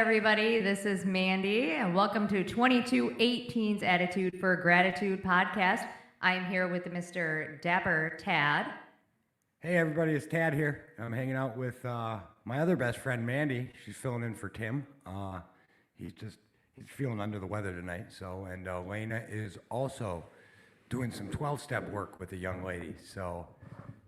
everybody. This is Mandy, and welcome to 2218's Attitude for Gratitude podcast. I am here with Mr. Dapper Tad. Hey, everybody, it's Tad here. I'm hanging out with my other best friend, Mandy. She's filling in for Tim. He's feeling under the weather tonight. And Elena is also doing some 12-step work with a young lady. So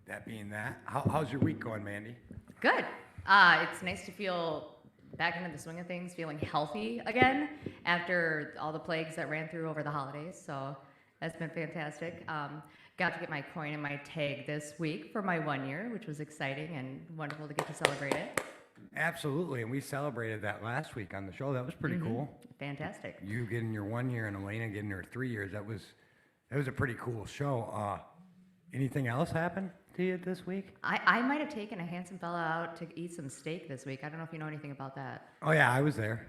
that being that, how's your week going, Mandy? Good. It's nice to feel back into the swing of things, feeling healthy again after all the plagues that ran through over the holidays. So that's been fantastic. Got to get my coin and my tag this week for my 1 year, which was exciting and wonderful to get to celebrate it. Absolutely, and we celebrated that last week on the show. That was pretty cool. Fantastic. You getting your 1 year and Elena getting her 3 years. That was a pretty cool show. Anything else happen to you this week? I might have taken a handsome fella out to eat some steak this week. I don't know if you know anything about that. Oh yeah, I was there.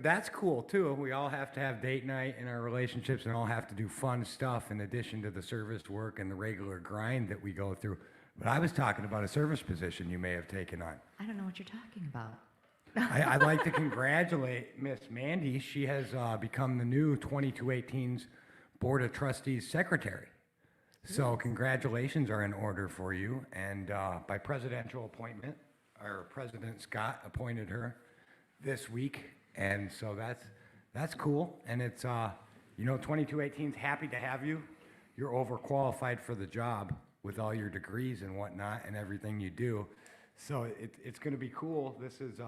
That's cool too. We all have to have date night in our relationships and all have to do fun stuff in addition to the service work and the regular grind that we go through. But I was talking about a service position you may have taken on. I don't know what you're talking about. I'd like to congratulate Miss Mandy. She has become the new 2218's Board of Trustees Secretary. So congratulations are in order for you. And by presidential appointment, our President Scott appointed her this week. And so that's cool. And it's, 2218's happy to have you. You're overqualified for the job with all your degrees and whatnot and everything you do. So it's going to be cool. This is,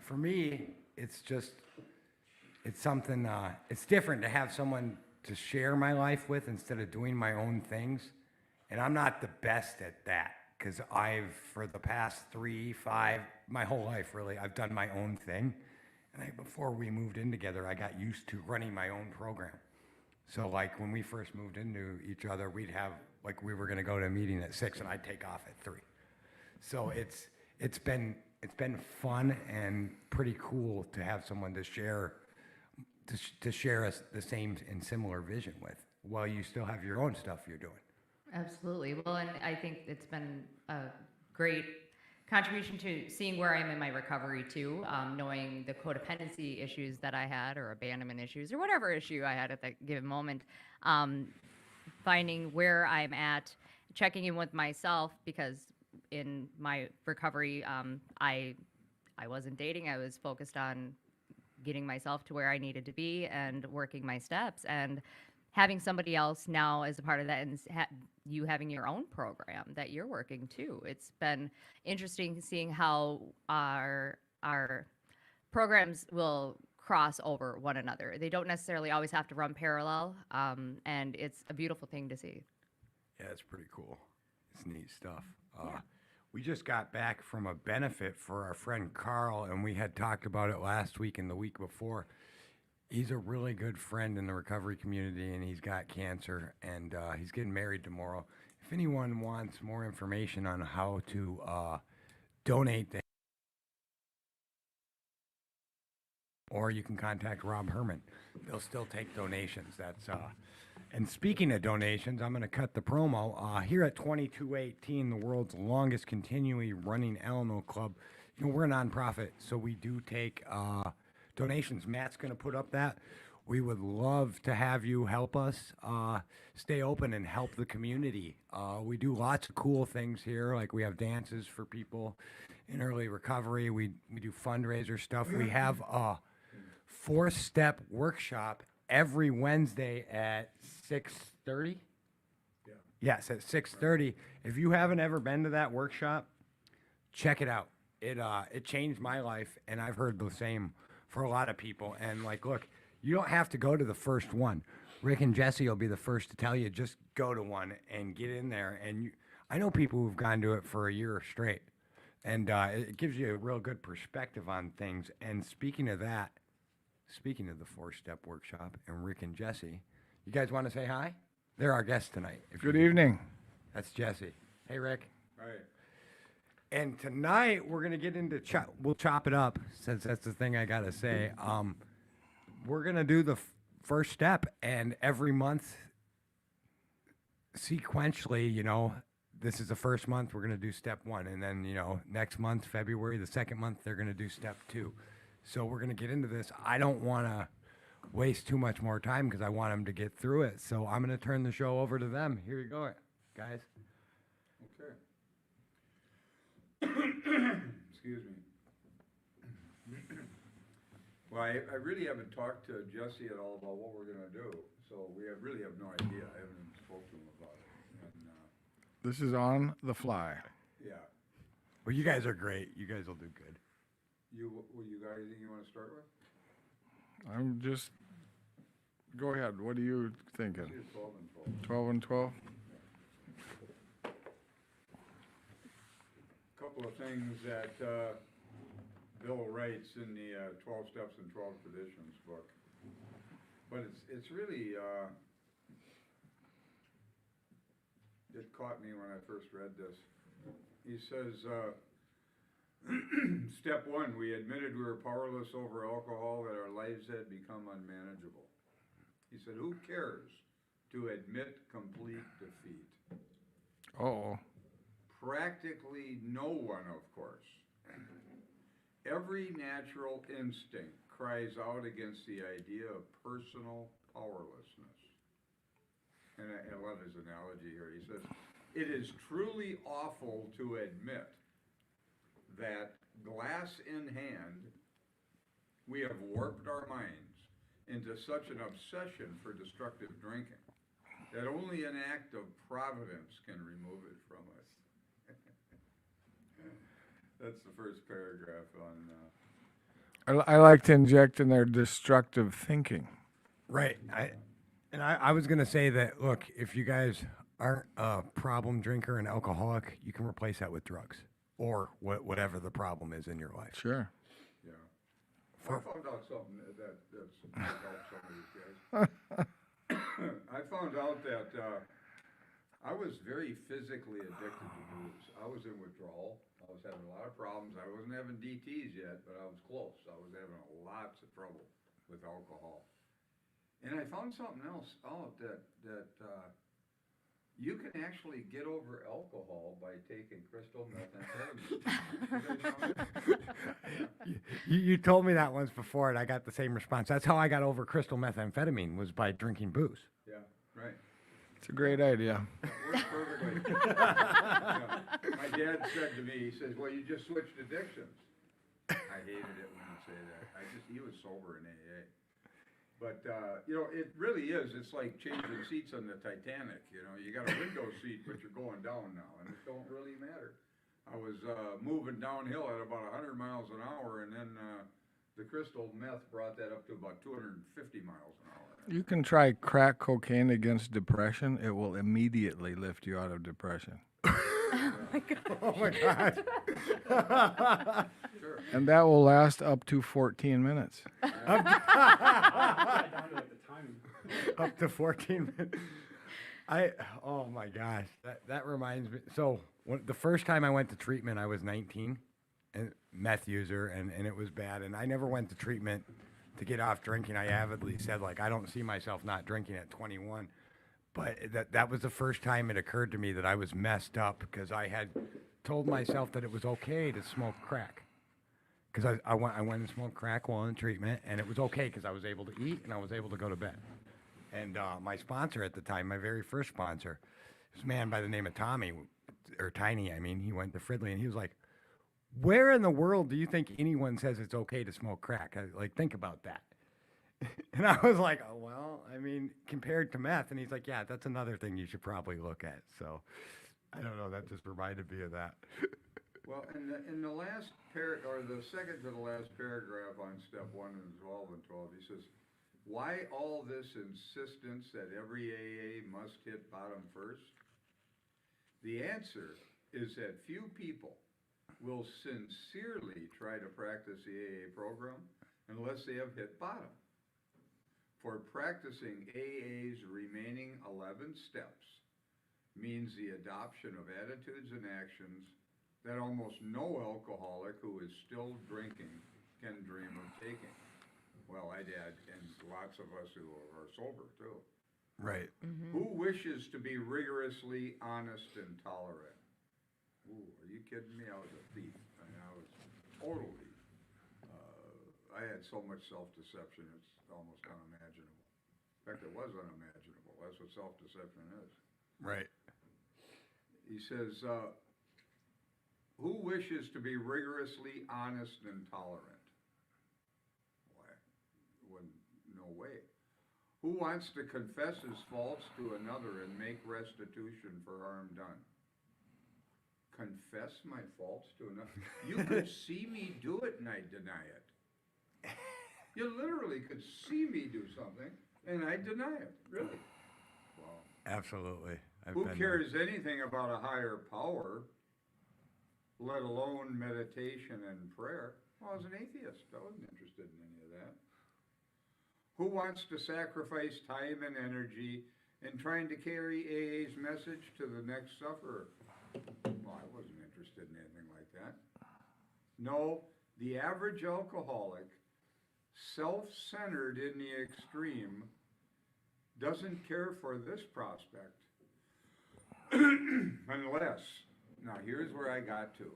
for me, it's something, it's different to have someone to share my life with instead of doing my own things. And I'm not the best at that because for the past 3-5, my whole life really, I've done my own thing. And before we moved in together, I got used to running my own program. So like when we first moved into each other, we'd have, like we were gonna go to a meeting at 6 and I'd take off at 3. So it's been fun and pretty cool to have someone to share us the same and similar vision with while you still have your own stuff you're doing. Absolutely. Well, and I think it's been a great contribution to seeing where I am in my recovery too, knowing the codependency issues that I had or abandonment issues or whatever issue I had at that given moment, finding where I'm at, checking in with myself because in my recovery, I wasn't dating. I was focused on getting myself to where I needed to be and working my steps and having somebody else now as a part of that and you having your own program that you're working too. It's been interesting seeing how our programs will cross over one another. They don't necessarily always have to run parallel, and it's a beautiful thing to see. Yeah, it's pretty cool. It's neat stuff. We just got back from a benefit for our friend Carl, and we had talked about it last week and the week before. He's a really good friend in the recovery community, and he's got cancer, and he's getting married tomorrow. If anyone wants more information on how to donate to him, or you can contact Rob Herman. They'll still take donations. And speaking of donations, I'm going to cut the promo. Here at 2218, the world's longest continually running Alamo Club, we're a nonprofit, so we do take donations. Matt's going to put up that. We would love to have you help us stay open and help the community. We do lots of cool things here, like we have dances for people in early recovery. We do fundraiser stuff. We have a 4-step workshop every Wednesday at 6:30. Yeah. Yes, at 6:30. If you haven't ever been to that workshop, check it out. It changed my life, and I've heard the same for a lot of people. And look, you don't have to go to the first one. Rick and Jesse will be the first to tell you, just go to one and get in there. And I know people who've gone to it for a year straight, and it gives you a real good perspective on things. And speaking of the 4-step workshop and Rick and Jesse, you guys want to say hi? They're our guests tonight. Good evening. That's Jesse. Hey, Rick. All right. And tonight we're gonna get into we'll chop it up since that's the thing I gotta say. We're gonna do the first step, and every month sequentially, this is the first month, we're going to do step 1. And then, next month, February, the second month, they're going to do step 2. So we're going to get into this. I don't want to waste too much more time because I want them to get through it. So I'm going to turn the show over to them. Here you go, guys. Okay. Excuse me. Well, I really haven't talked to Jesse at all about what we're gonna do, so we really have no idea. I haven't even spoke to him about it. And, This is on the fly. yeah, Well, you guys are great. You guys will do good. you got anything you wanna start with? I'm just, go ahead. What are you thinking? Let's do 12 and 12. 12 and 12? Couple of things that, Bill writes in the 12 Steps and 12 Traditions book. But it's really, it caught me when I first read this. He says, step 1, we admitted we were powerless over alcohol, that our lives had become unmanageable. He said, who cares to admit complete defeat? Uh-oh. Practically no one, of course. Every natural instinct cries out against the idea of personal powerlessness. And I love his analogy here. He says, it is truly awful to admit that, glass in hand, we have warped our minds into such an obsession for destructive drinking that only an act of providence can remove it from us. That's the first paragraph on. I like to inject in their destructive thinking. Right. I was going to say that, look, if you guys aren't a problem drinker and alcoholic, you can replace that with drugs or whatever the problem is in your life. Sure. Yeah. I found out something that's helped some of these guys. I found out that I was very physically addicted to booze. I was in withdrawal. I was having a lot of problems. I wasn't having DTs yet, but I was close. I was having lots of trouble with alcohol. And I found something else out that you can actually get over alcohol by taking crystal methamphetamine. You told me that once before, and I got the same response. That's how I got over crystal methamphetamine, was by drinking booze. Yeah, right. It's a great idea. It works perfectly. Yeah. My dad said to me, he says, well, you just switched addictions. I hated it when you say that. He was sober in AA. But, it really is. It's like changing seats on the Titanic, You got a window seat, but you're going down now, and it don't really matter. I was moving downhill at about 100 miles an hour, and then the crystal meth brought that up to about 250 miles an hour. You can try crack cocaine against depression. It will immediately lift you out of depression. Oh my God. Sure. And that will last up to 14 minutes. Up to 14 minutes. Oh my gosh. That reminds me. So the first time I went to treatment, I was 19, and meth user, and it was bad. And I never went to treatment to get off drinking. I avidly said, I don't see myself not drinking at 21. But that was the first time it occurred to me that I was messed up because I had told myself that it was okay to smoke crack. Because I went and smoked crack while in treatment, and it was okay because I was able to eat and I was able to go to bed. And my sponsor at the time, my very first sponsor, this man by the name of Tommy, or Tiny, he went to Fridley, and he was like, where in the world do you think anyone says it's okay to smoke crack? Think about that. And I was like, oh, well, compared to meth. And he's like, yeah, that's another thing you should probably look at. So I don't know. That just reminded me of that. Well, in the last the second to the last paragraph on step 1 and 12 and 12, he says, why all this insistence that every AA must hit bottom first? The answer is that few people will sincerely try to practice the AA program unless they have hit bottom. For practicing AA's remaining 11 steps means the adoption of attitudes and actions that almost no alcoholic who is still drinking can dream of taking. Well, I'd add, and lots of us who are sober too. Right. Who wishes to be rigorously honest and tolerant? Ooh, are you kidding me? I was a thief. I mean, I was totally, I had so much self-deception, it's almost unimaginable. In fact, it was unimaginable. That's what self-deception is. Right. He says, who wishes to be rigorously honest and tolerant? Why? No way. Who wants to confess his faults to another and make restitution for harm done? Confess my faults to another? You could see me do it and I'd deny it. You literally could see me do something and I'd deny it. Really? Wow. Absolutely. Who cares anything about a higher power, let alone meditation and prayer? Well, I was an atheist. I wasn't interested in any of that. Who wants to sacrifice time and energy in trying to carry AA's message to the next sufferer? Well, I wasn't interested in anything like that. No, the average alcoholic, self-centered in the extreme, doesn't care for this prospect. Unless, now here's where I got to,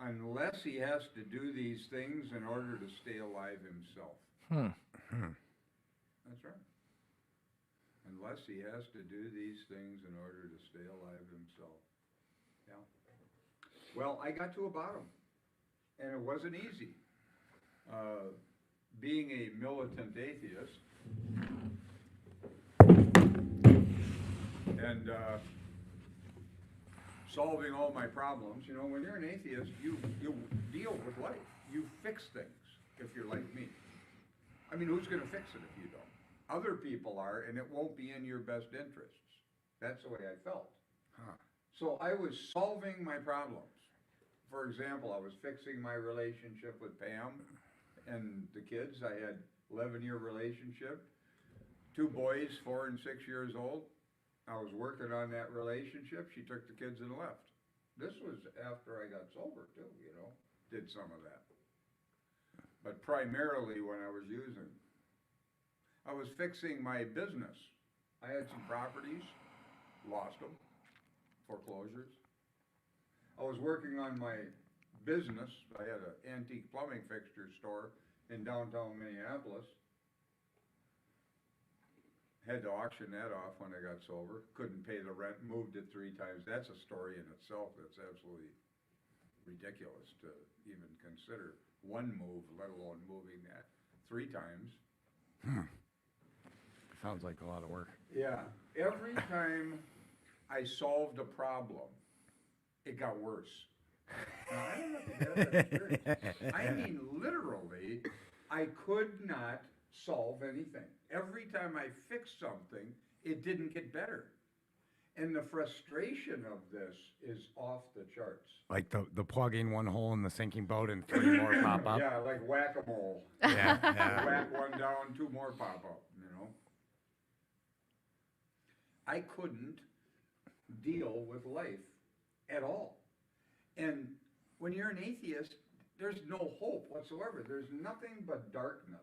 unless he has to do these things in order to stay alive himself. That's right. Unless he has to do these things in order to stay alive himself. Yeah. Well, I got to a bottom, and it wasn't easy. Being a militant atheist, and solving all my problems. You know, when you're an atheist, you deal with life. You fix things, if you're like me. I mean, who's going to fix it if you don't? Other people are, and it won't be in your best interests. That's the way I felt. So I was solving my problems. For example, I was fixing my relationship with Pam and the kids. I had 11-year relationship, 2 boys, 4 and 6 years old. I was working on that relationship. She took the kids and left. This was after I got sober too, you know, did some of that. But primarily when I was using. I was fixing my business. I had some properties, lost them, foreclosures. I was working on my business. I had an antique plumbing fixture store in downtown Minneapolis. Had to auction that off when I got sober. Couldn't pay the rent, moved it 3 times. That's a story in itself that's absolutely ridiculous to even consider one move, let alone moving that 3 times. Sounds like a lot of work. Yeah. Every time I solved a problem, it got worse. Now, I don't know if you have that experience. I mean, literally, I could not solve anything. Every time I fixed something, it didn't get better. And the frustration of this is off the charts. Like the plugging one hole in the sinking boat and 3 more pop up. Yeah, like whack-a-mole. Yeah, yeah. Whack one down, 2 more pop up, you know. I couldn't deal with life at all. And when you're an atheist, there's no hope whatsoever. There's nothing but darkness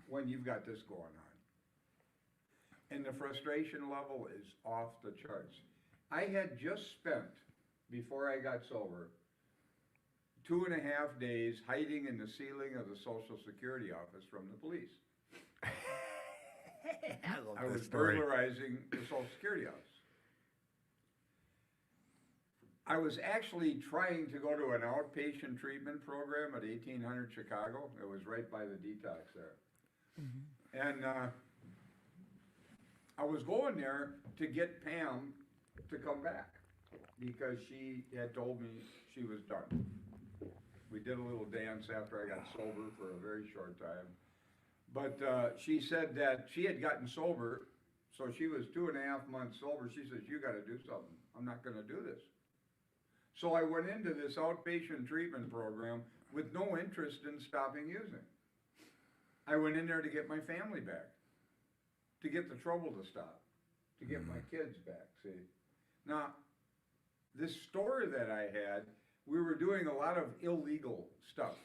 when you've got this going on. And the frustration level is off the charts. I had just spent, before I got sober, 2.5 days hiding in the ceiling of the Social Security office from the police. I was burglarizing the Social Security office. I was actually trying to go to an outpatient treatment program at 1800 Chicago. It was right by the detox there. And I was going there to get Pam to come back because she had told me she was done. We did a little dance after I got sober for a very short time. But she said that she had gotten sober, so she was 2.5 months sober. She says, you got to do something. I'm not going to do this. So I went into this outpatient treatment program with no interest in stopping using. I went in there to get my family back, to get the trouble to stop, to get my kids back, see. Now, this store that I had, we were doing a lot of illegal stuff.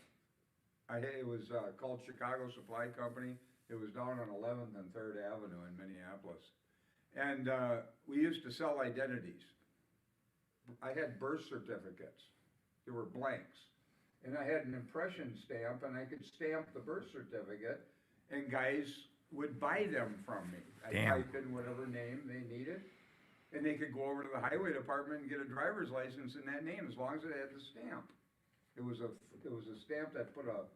It was called Chicago Supply Company. It was down on 11th and 3rd Avenue in Minneapolis. And we used to sell identities. I had birth certificates. They were blanks. And I had an impression stamp, and I could stamp the birth certificate, and guys would buy them from me. I'd Damn. type in whatever name they needed, and they could go over to the highway department and get a driver's license in that name as long as it had the stamp. It was a stamp that put a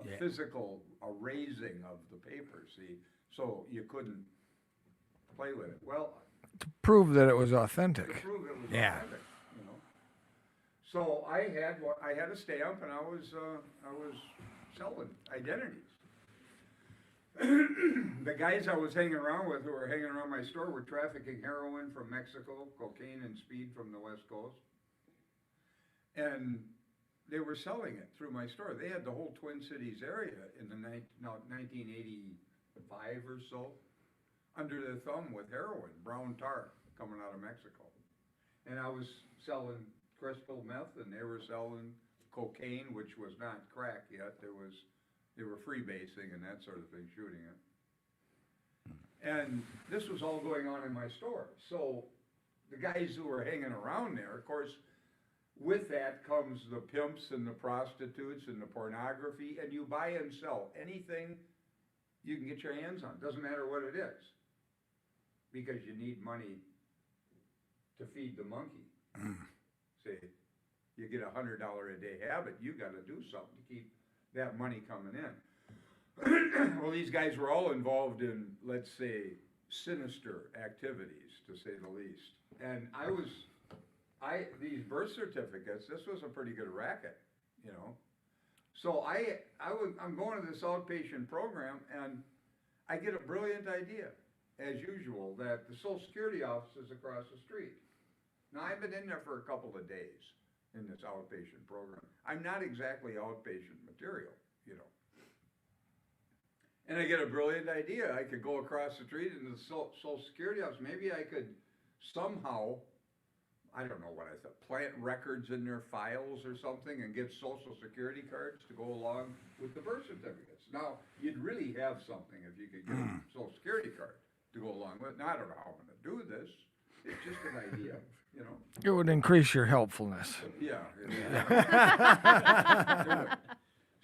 Yeah. physical erasing of the paper, see, so you couldn't play with it. Well, Prove that it was to authentic. prove it was Yeah. authentic, you know. So I had a stamp, and I was selling identities. The guys I was hanging around with, who were hanging around my store, were trafficking heroin from Mexico, cocaine and speed from the West Coast. And they were selling it through my store. They had the whole Twin Cities area in the 1985 or so under their thumb with heroin, brown tar, coming out of Mexico. And I was selling crystal meth, and they were selling cocaine, which was not crack yet. They were freebasing and that sort of thing, shooting it. And this was all going on in my store. So the guys who were hanging around there, of course, with that comes the pimps and the prostitutes and the pornography, and you buy and sell anything you can get your hands on. Doesn't matter what it is, because you need money to feed the monkey. Say, you get $100 a day habit, you got to do something to keep that money coming in. Well, these guys were all involved in, let's say, sinister activities, to say the least. And these birth certificates, this was a pretty good racket, you know. So I'm going to this outpatient program, and I get a brilliant idea, as usual, that the Social Security office is across the street. Now, I've been in there for a couple of days in this outpatient program. I'm not exactly outpatient material, you know. And I get a brilliant idea. I could go across the street into the Social Security office. Maybe I could somehow, I don't know what I thought, plant records in their files or something and get Social Security cards to go along with the birth certificates. Now, you'd really have something if you could get a Social Security card to go along with it. Now, I don't know how I'm going to do this. It's just an idea, you know. It would increase your helpfulness. Yeah.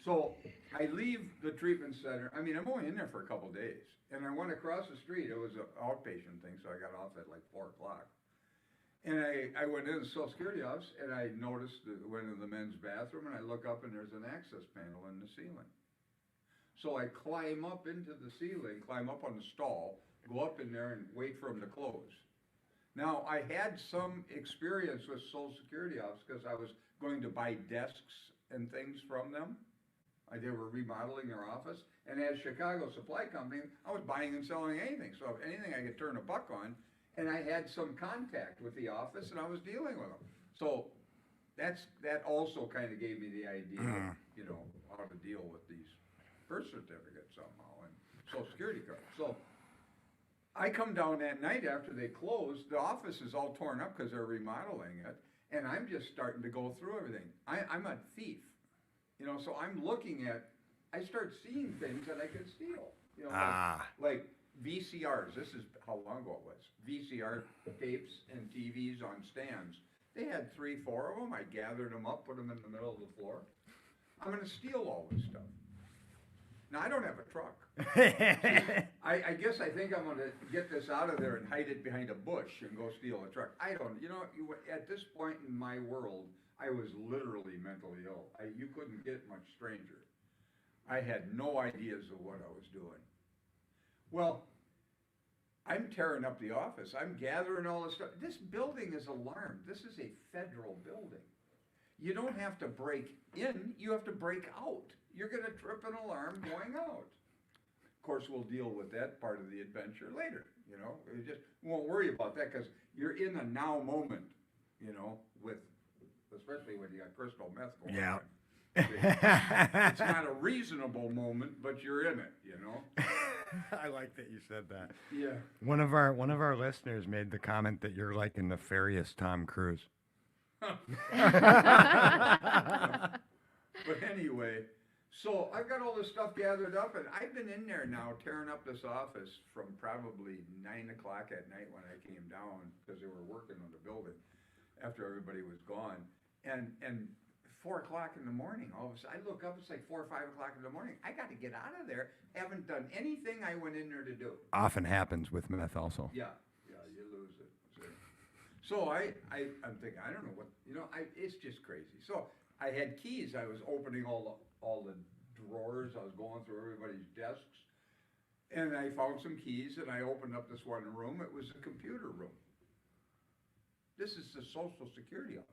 So I leave the treatment center. I mean, I'm only in there for a couple of days. And I went across the street. It was an outpatient thing, so I got off at like 4 o'clock. And I went in the Social Security office, and I noticed, went into the men's bathroom, and I look up, and there's an access panel in the ceiling. So I climb up into the ceiling, climb up on the stall, go up in there and wait for them to close. Now, I had some experience with Social Security office because I was going to buy desks and things from them. They were remodeling their office. And as Chicago Supply Company, I was buying and selling anything. So if anything I could turn a buck on, and I had some contact with the office, and I was dealing with them. So that also kind of gave me the idea, you know, how to deal with these birth certificates somehow and Social Security cards. So I come down that night after they closed. The office is all torn up because they're remodeling it, and I'm just starting to go through everything. I'm a thief, you know, so I'm looking at, I start seeing things that I could steal, you know, like VCRs. This is how long ago it was. VCR tapes and TVs on stands. They had 3, 4 of them. I gathered them up, put them in the middle of the floor. I'm going to steal all this stuff. Now, I don't have a truck. I guess I think I'm going to get this out of there and hide it behind a bush and go steal a truck. I don't, you know, at this point in my world, I was literally mentally ill. You couldn't get much stranger. I had no ideas of what I was doing. Well, I'm tearing up the office. I'm gathering all this stuff. This building is alarmed. This is a federal building. You don't have to break in, you have to break out. You're going to trip an alarm going out. Of course, we'll deal with that part of the adventure later, you know. We just won't worry about that because you're in a now moment, you know, with, especially when you got crystal meth going on. It's not a reasonable moment, but you're in it, you know. I like that you said that. Yeah. One of our listeners made the comment that you're like a nefarious Tom Cruise. But anyway, So I've got all this stuff gathered up, and I've been in there now tearing up this office from probably 9 o'clock at night when I came down, because they were working on the building after everybody was gone. And 4 o'clock in the morning, all of a sudden, I look up, it's like 4 or 5 o'clock in the morning. I got to get out of there. Haven't done anything I went in there to do. Often happens with meth also. Yeah, you lose it. So I'm thinking, I don't know what, it's just crazy. So I had keys. I was opening all the drawers. I was going through everybody's desks. And I found some keys, and I opened up this one room. It was a computer room. This is the Social Security office.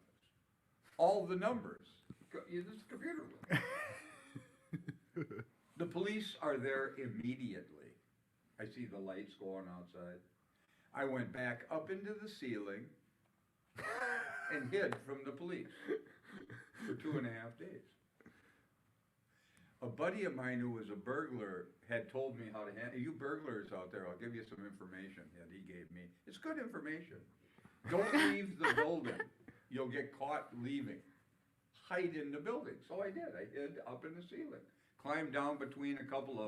All the numbers. This is a computer room. The police are there immediately. I see the lights going outside. I went back up into the ceiling and hid from the police for 2.5 days. A buddy of mine who was a burglar had told me how to handle, you burglars out there, I'll give you some information that he gave me. It's good information. Don't leave the building. You'll get caught leaving. Hide in the building. So I did. I hid up in the ceiling. Climbed down between a couple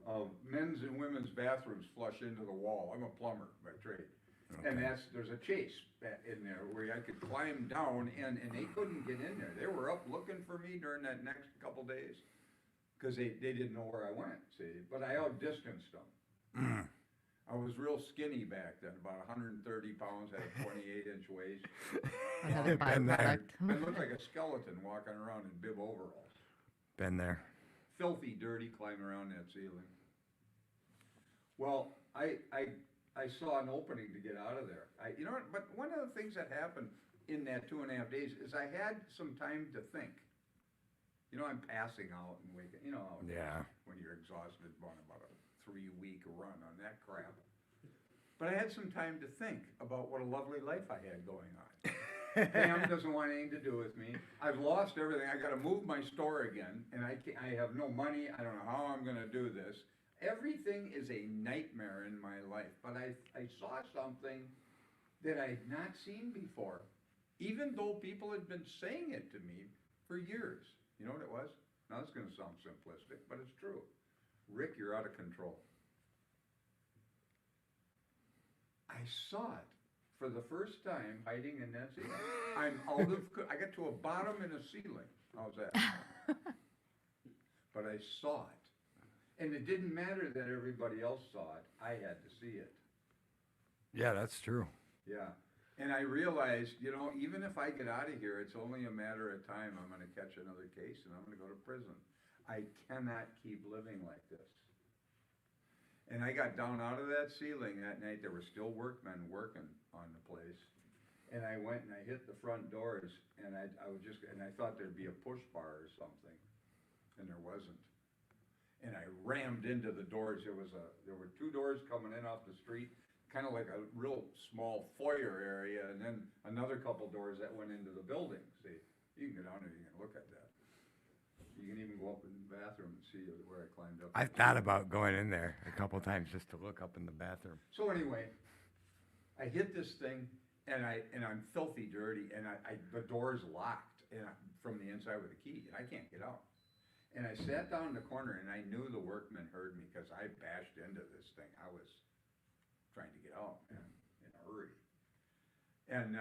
of men's and women's bathrooms flush into the wall. I'm a plumber by trade. Okay. And there's a chase in there where I could climb down and they couldn't get in there. They were up looking for me during that next couple days because they didn't know where I went, see. But I outdistanced them. I was real skinny back then, about 130 pounds, had a 28-inch waist. Another Been there. byproduct. I looked like a skeleton walking around in bib overalls. Been there. Filthy, dirty, climbing around that ceiling. Well, I saw an opening to get out of there. But one of the things that happened in that 2.5 days is I had some time to think. I'm passing out and waking, Yeah. when you're exhausted, on about a 3-week run on that crap. But I had some time to think about what a lovely life I had going on. Pam doesn't want anything to do with me. I've lost everything. I got to move my store again, and I have no money. I don't know how I'm going to do this. Everything is a nightmare in my life. But I saw something that I'd not seen before, even though people had been saying it to me for years. You know what it was? Now, this is going to sound simplistic, but it's true. Rick, you're out of control. I saw it for the first time hiding in that ceiling. I got to a bottom in a ceiling. How's that? But I saw it. And it didn't matter that everybody else saw it. I had to see it. Yeah, that's true. Yeah. And I realized, even if I get out of here, it's only a matter of time. I'm going to catch another case and I'm going to go to prison. I cannot keep living like this. And I got down out of that ceiling that night. There were still workmen working on the place. And I went and I hit the front doors and I thought there'd be a push bar or something. And there wasn't. And I rammed into the doors. There were 2 doors coming in off the street, kind of like a real small foyer area, and then another couple doors that went into the building. See, you can go down there, you can look at that. You can even go up in the bathroom and see where I climbed up. I've thought about going in there a couple times just to look up in the bathroom. So anyway, I hit this thing, and I'm filthy dirty, and the door's locked from the inside with a key, and I can't get out. And I sat down in the corner, and I knew the workmen heard me because I bashed into this thing. I was trying to get out in a hurry. And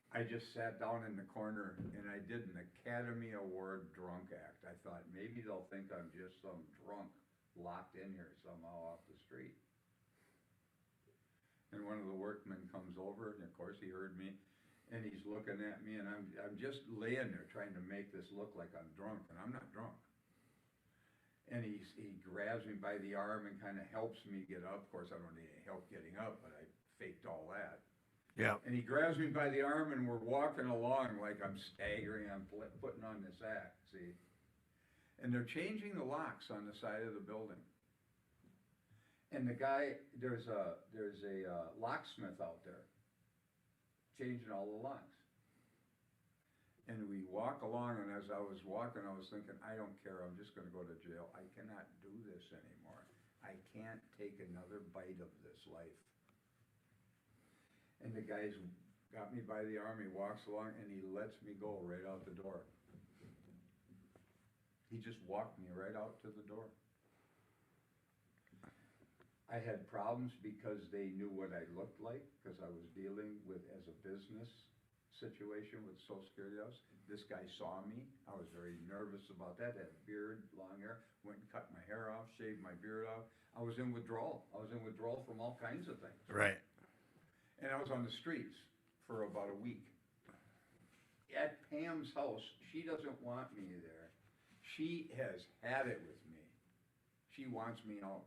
I just sat down in the corner, and I did an Academy Award drunk act. I thought, maybe they'll think I'm just some drunk locked in here somehow off the street. And one of the workmen comes over, and of course he heard me, and he's looking at me, and I'm just laying there trying to make this look like I'm drunk, and I'm not drunk. And he grabs me by the arm and kind of helps me get up. Of course, I don't need any help getting up, but I faked all that. Yeah. And he grabs me by the arm, and we're walking along like I'm staggering. I'm putting on this act, see? And they're changing the locks on the side of the building. And the guy, there's a locksmith out there changing all the locks. And we walk along, and as I was walking, I was thinking, I don't care, I'm just going to go to jail. I cannot do this anymore. I can't take another bite of this life. And the guy's got me by the arm, he walks along, and he lets me go right out the door. He just walked me right out to the door. I had problems because they knew what I looked like, because I was dealing with, as a business situation with Social Security House. This guy saw me. I was very nervous about that. Had a beard, long hair, went and cut my hair off, shaved my beard off. I was in withdrawal. I was in withdrawal from all kinds of things. Right. And I was on the streets for about a week. At Pam's house, she doesn't want me there. She has had it with me. She wants me out.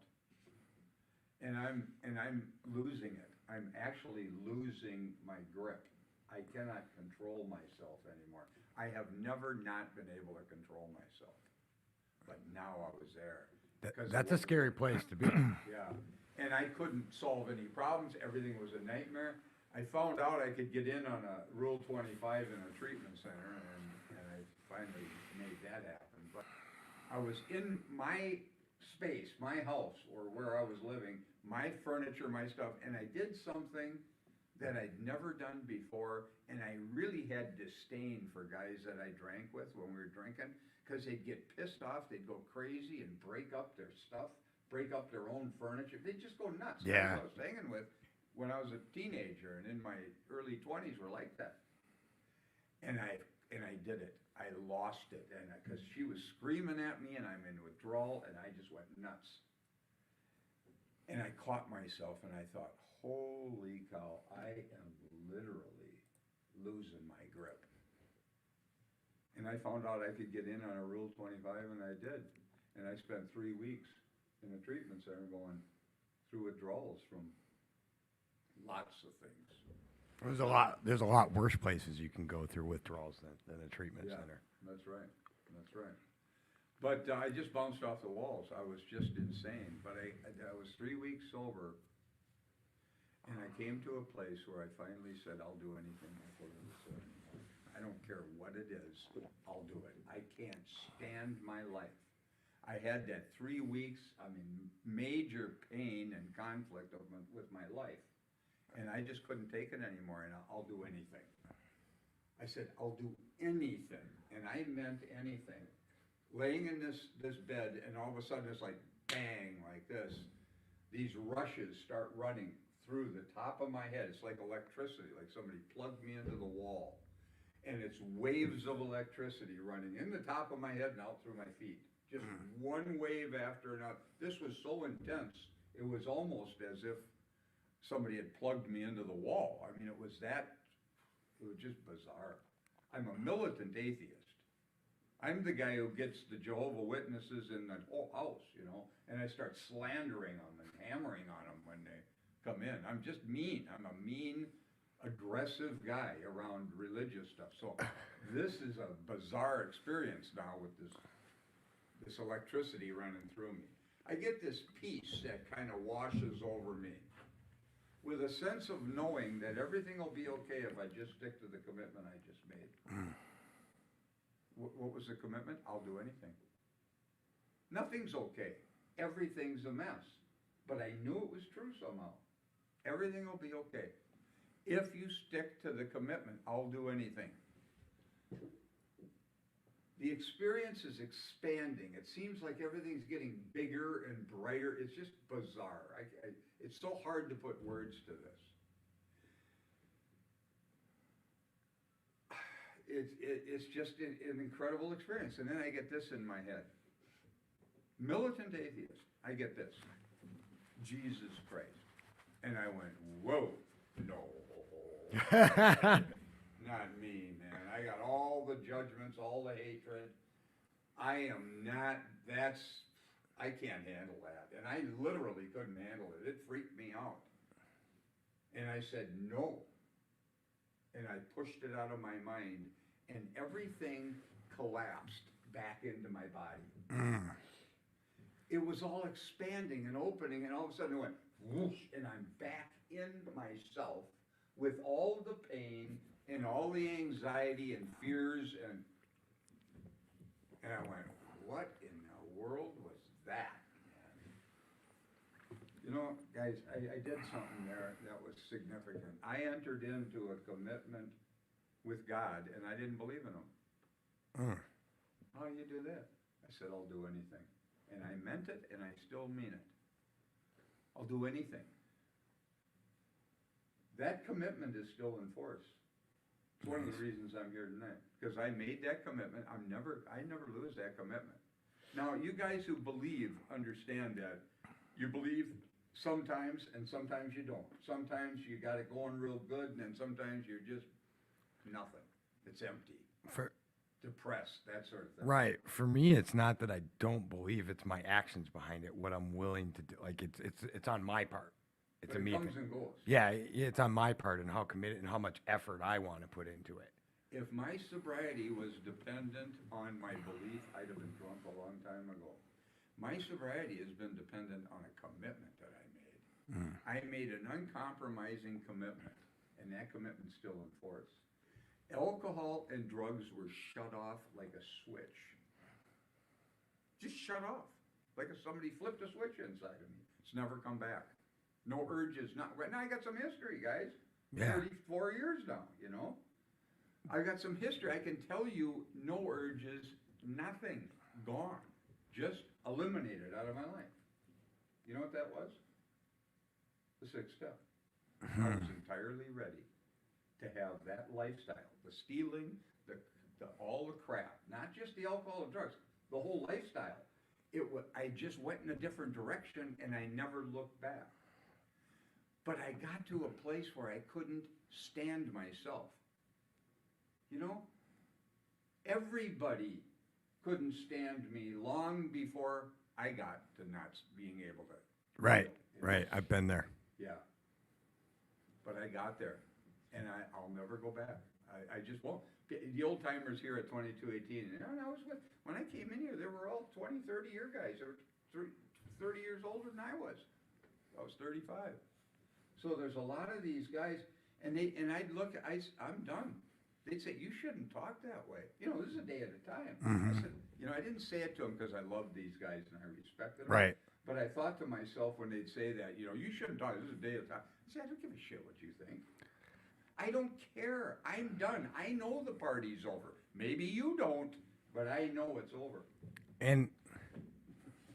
And I'm losing it. I'm actually losing my grip. I cannot control myself anymore. I have never not been able to control myself. But now I was there. Because That's a scary place to be. Yeah, and I couldn't solve any problems, everything was a nightmare. I found out I could get in on a Rule 25 in a treatment center, and I finally made that happen. But I was in my space, my house, or where I was living, my furniture, my stuff, and I did something that I'd never done before, and I really had disdain for guys that I drank with when we were drinking, because they'd get pissed off, they'd go crazy and break up their stuff, break up their own furniture, they'd just go nuts. Yeah. Guys I was hanging with when I was a teenager and in my early 20s were like that. And I did it. I lost it, and because she was screaming at me, and I'm in withdrawal, and I just went nuts. And I caught myself, and I thought, holy cow, I am literally losing my grip. And I found out I could get in on a Rule 25, and I did. And I spent 3 weeks in a treatment center going through withdrawals from lots of things. There's a lot worse places you can go through withdrawals than a treatment Yeah, center. that's right, that's right. But I just bounced off the walls. I was just insane. But I was 3 weeks sober, and I came to a place where I finally said, I'll do anything my Lord said. I don't care what it is, I'll do it. I can't stand my life. I had that 3 weeks, major pain and conflict with my life. And I just couldn't take it anymore, and I'll do anything. I said, I'll do anything, and I meant anything. Laying in this bed, and all of a sudden it's like bang, like this. These rushes start running through the top of my head. It's like electricity, like somebody plugged me into the wall. And it's waves of electricity running in the top of my head and out through my feet. Just one wave after another. This was so intense, it was almost as if somebody had plugged me into the wall. It was just bizarre. I'm a militant atheist. I'm the guy who gets the Jehovah Witnesses in the whole house, and I start slandering them and hammering on them when they come in. I'm just mean. I'm a mean, aggressive guy around religious stuff. So this is a bizarre experience now with this electricity running through me. I get this peace that kind of washes over me with a sense of knowing that everything will be okay if I just stick to the commitment I just made. What was the commitment? I'll do anything. Nothing's okay. Everything's a mess. But I knew it was true somehow. Everything will be okay. If you stick to the commitment, I'll do anything. The experience is expanding. It seems like everything's getting bigger and brighter. It's just bizarre. It's so hard to put words to this. It's just an incredible experience. And then I get this in my head. Militant atheist. I get this. Jesus Christ. And I went, whoa, no. Not me, man. I got all the judgments, all the hatred. I can't handle that. And I literally couldn't handle it. It freaked me out. And I said, no. And I pushed it out of my mind, and everything collapsed back into my body. It was all expanding and opening, and all of a sudden it went whoosh, and I'm back in myself with all the pain and all the anxiety and fears, and I went, what in the world was that, man? Guys, I did something there that was significant. I entered into a commitment with God, and I didn't believe in him. How do you do that? I said, I'll do anything. And I meant it, and I still mean it. I'll do anything. That commitment is still in force. It's one of the reasons I'm here tonight, because I made that commitment. I never lose that commitment. Now, you guys who believe understand that. You believe sometimes, and sometimes you don't. Sometimes you got it going real good, and then sometimes you're just nothing. It's empty, For depressed, that sort of thing. right, for me, it's not that I don't believe; it's my actions behind it. What I'm willing to do, like it's on my part. It's But a it me comes thing. and goes. Yeah, it's on my part and how committed and how much effort I want to put into it. If my sobriety was dependent on my belief, I'd have been drunk a long time ago. My sobriety has been dependent on a commitment that I made. I made an uncompromising commitment, and that commitment's still in force. Alcohol and drugs were shut off like a switch. Just shut off, like if somebody flipped a switch inside of me. It's never come back. No urges, not, right now I got some history, guys. Yeah. 34 years now, you know? I've got some history. I can tell you no urges, nothing, gone. Just eliminated out of my life. You know what that was? The sixth step. I was entirely ready to have that lifestyle, the stealing, the all the crap, not just the alcohol and drugs, the whole lifestyle. I just went in a different direction and I never looked back. But I got to a place where I couldn't stand myself. You know, everybody couldn't stand me long before I got to not being able to. Right, It right. was- I've been there. Yeah. But I got there, and I'll never go back. I just won't. The old timers here at 2218, and I was with, when I came in here, they were all 20, 30-year guys. They were 30 years older than I was. I was 35. So there's a lot of these guys, and I'd look, I'm done. They'd say, you shouldn't talk that way. You know, this is a day at a time. I said, you know, I didn't say it to them because I love these guys and I respected them. Right. But I thought to myself when they'd say that, you know, you shouldn't talk, this is a day at a time. I said, I don't give a shit what you think. I don't care. I'm done. I know the party's over. Maybe you don't, but I know it's over. And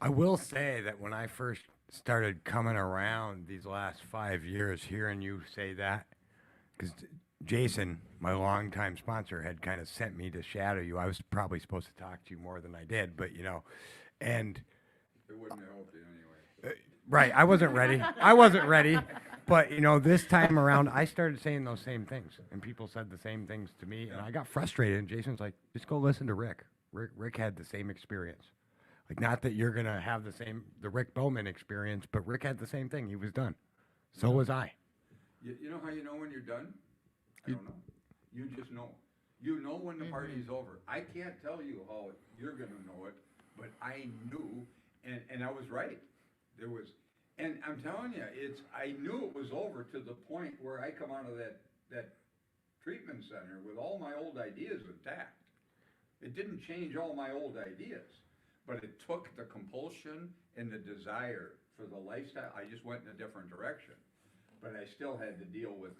I will say that when I first started coming around these last 5 years, hearing you say that, because Jason, my longtime sponsor, had kind of sent me to shadow you. I was probably supposed to talk to you more than I did, but you know, and It wouldn't have helped you anyway. right, I wasn't ready. I wasn't ready. But you know, this time around, I started saying those same things, and people said the same things to me, and I got frustrated. And Jason's like, "Just go listen to Rick. Rick had the same experience. Like, not that you're gonna have the Rick Bowman experience, but Rick had the same thing. He was done. So was I. You know how you know when you're done? I don't know. You just know. You know when the party's over. I can't tell you how you're gonna know it, but I knew, and I was right. There was, and I'm telling you, I knew it was over to the point where I come out of that treatment center with all my old ideas intact. It didn't change all my old ideas, but it took the compulsion and the desire for the lifestyle. I just went in a different direction. But I still had to deal with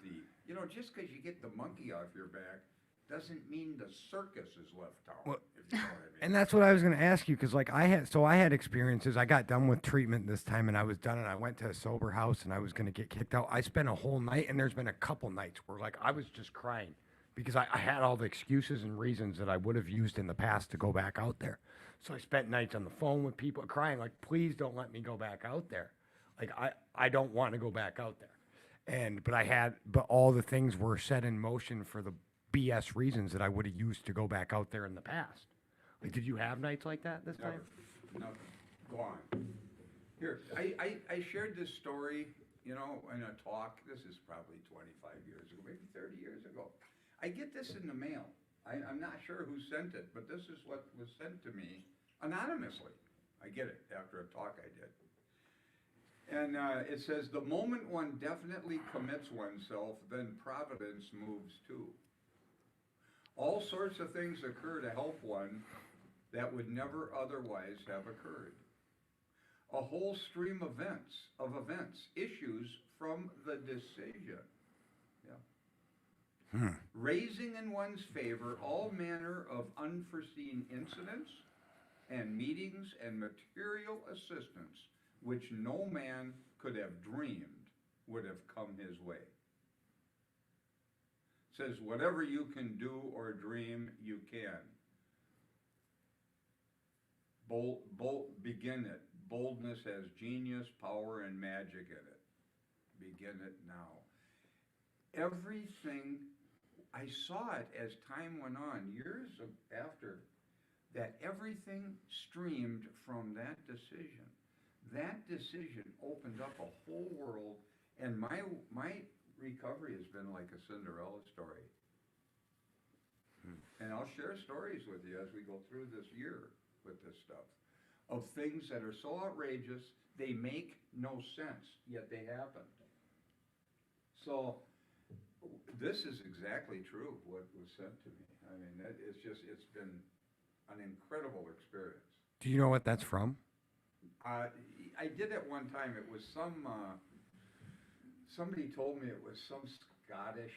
you know, just because you get the monkey off your back doesn't mean the circus is left town, Well, if you know what I mean. And that's what I was going to ask you, because like I had experiences. I got done with treatment this time, and I was done, and I went to a sober house, and I was going to get kicked out. I spent a whole night, and there's been a couple nights where like I was just crying because I had all the excuses and reasons that I would have used in the past to go back out there. So I spent nights on the phone with people crying, like, please don't let me go back out there. Like I don't want to go back out there. But all the things were set in motion for the BS reasons that I would have used to go back out there in the past. Like, did you have nights like that this time? Never. Nothing. Gone. Here, I shared this story, you know, in a talk. This is probably 25 years ago, maybe 30 years ago. I get this in the mail. I'm not sure who sent it, but this is what was sent to me anonymously. I get it after a talk I did. And it says, the moment one definitely commits oneself, then providence moves too. All sorts of things occur to help one that would never otherwise have occurred. A whole stream of events issues from the decision. Yeah. Raising in one's favor all manner of unforeseen incidents, and meetings and material assistance which no man could have dreamed would have come his way. Says, whatever you can do or dream, you can. Begin it. Boldness has genius, power, and magic in it. Begin it now. Everything, I saw it as time went on, years after, that everything streamed from that decision. That decision opened up a whole world, and my recovery has been like a Cinderella story. And I'll share stories with you as we go through this year with this stuff, of things that are so outrageous, they make no sense, yet they happened. So, this is exactly true, what was said to me. I mean, it's been an incredible experience. Do you know what that's from? I did at one time, it was somebody told me it was some Scottish,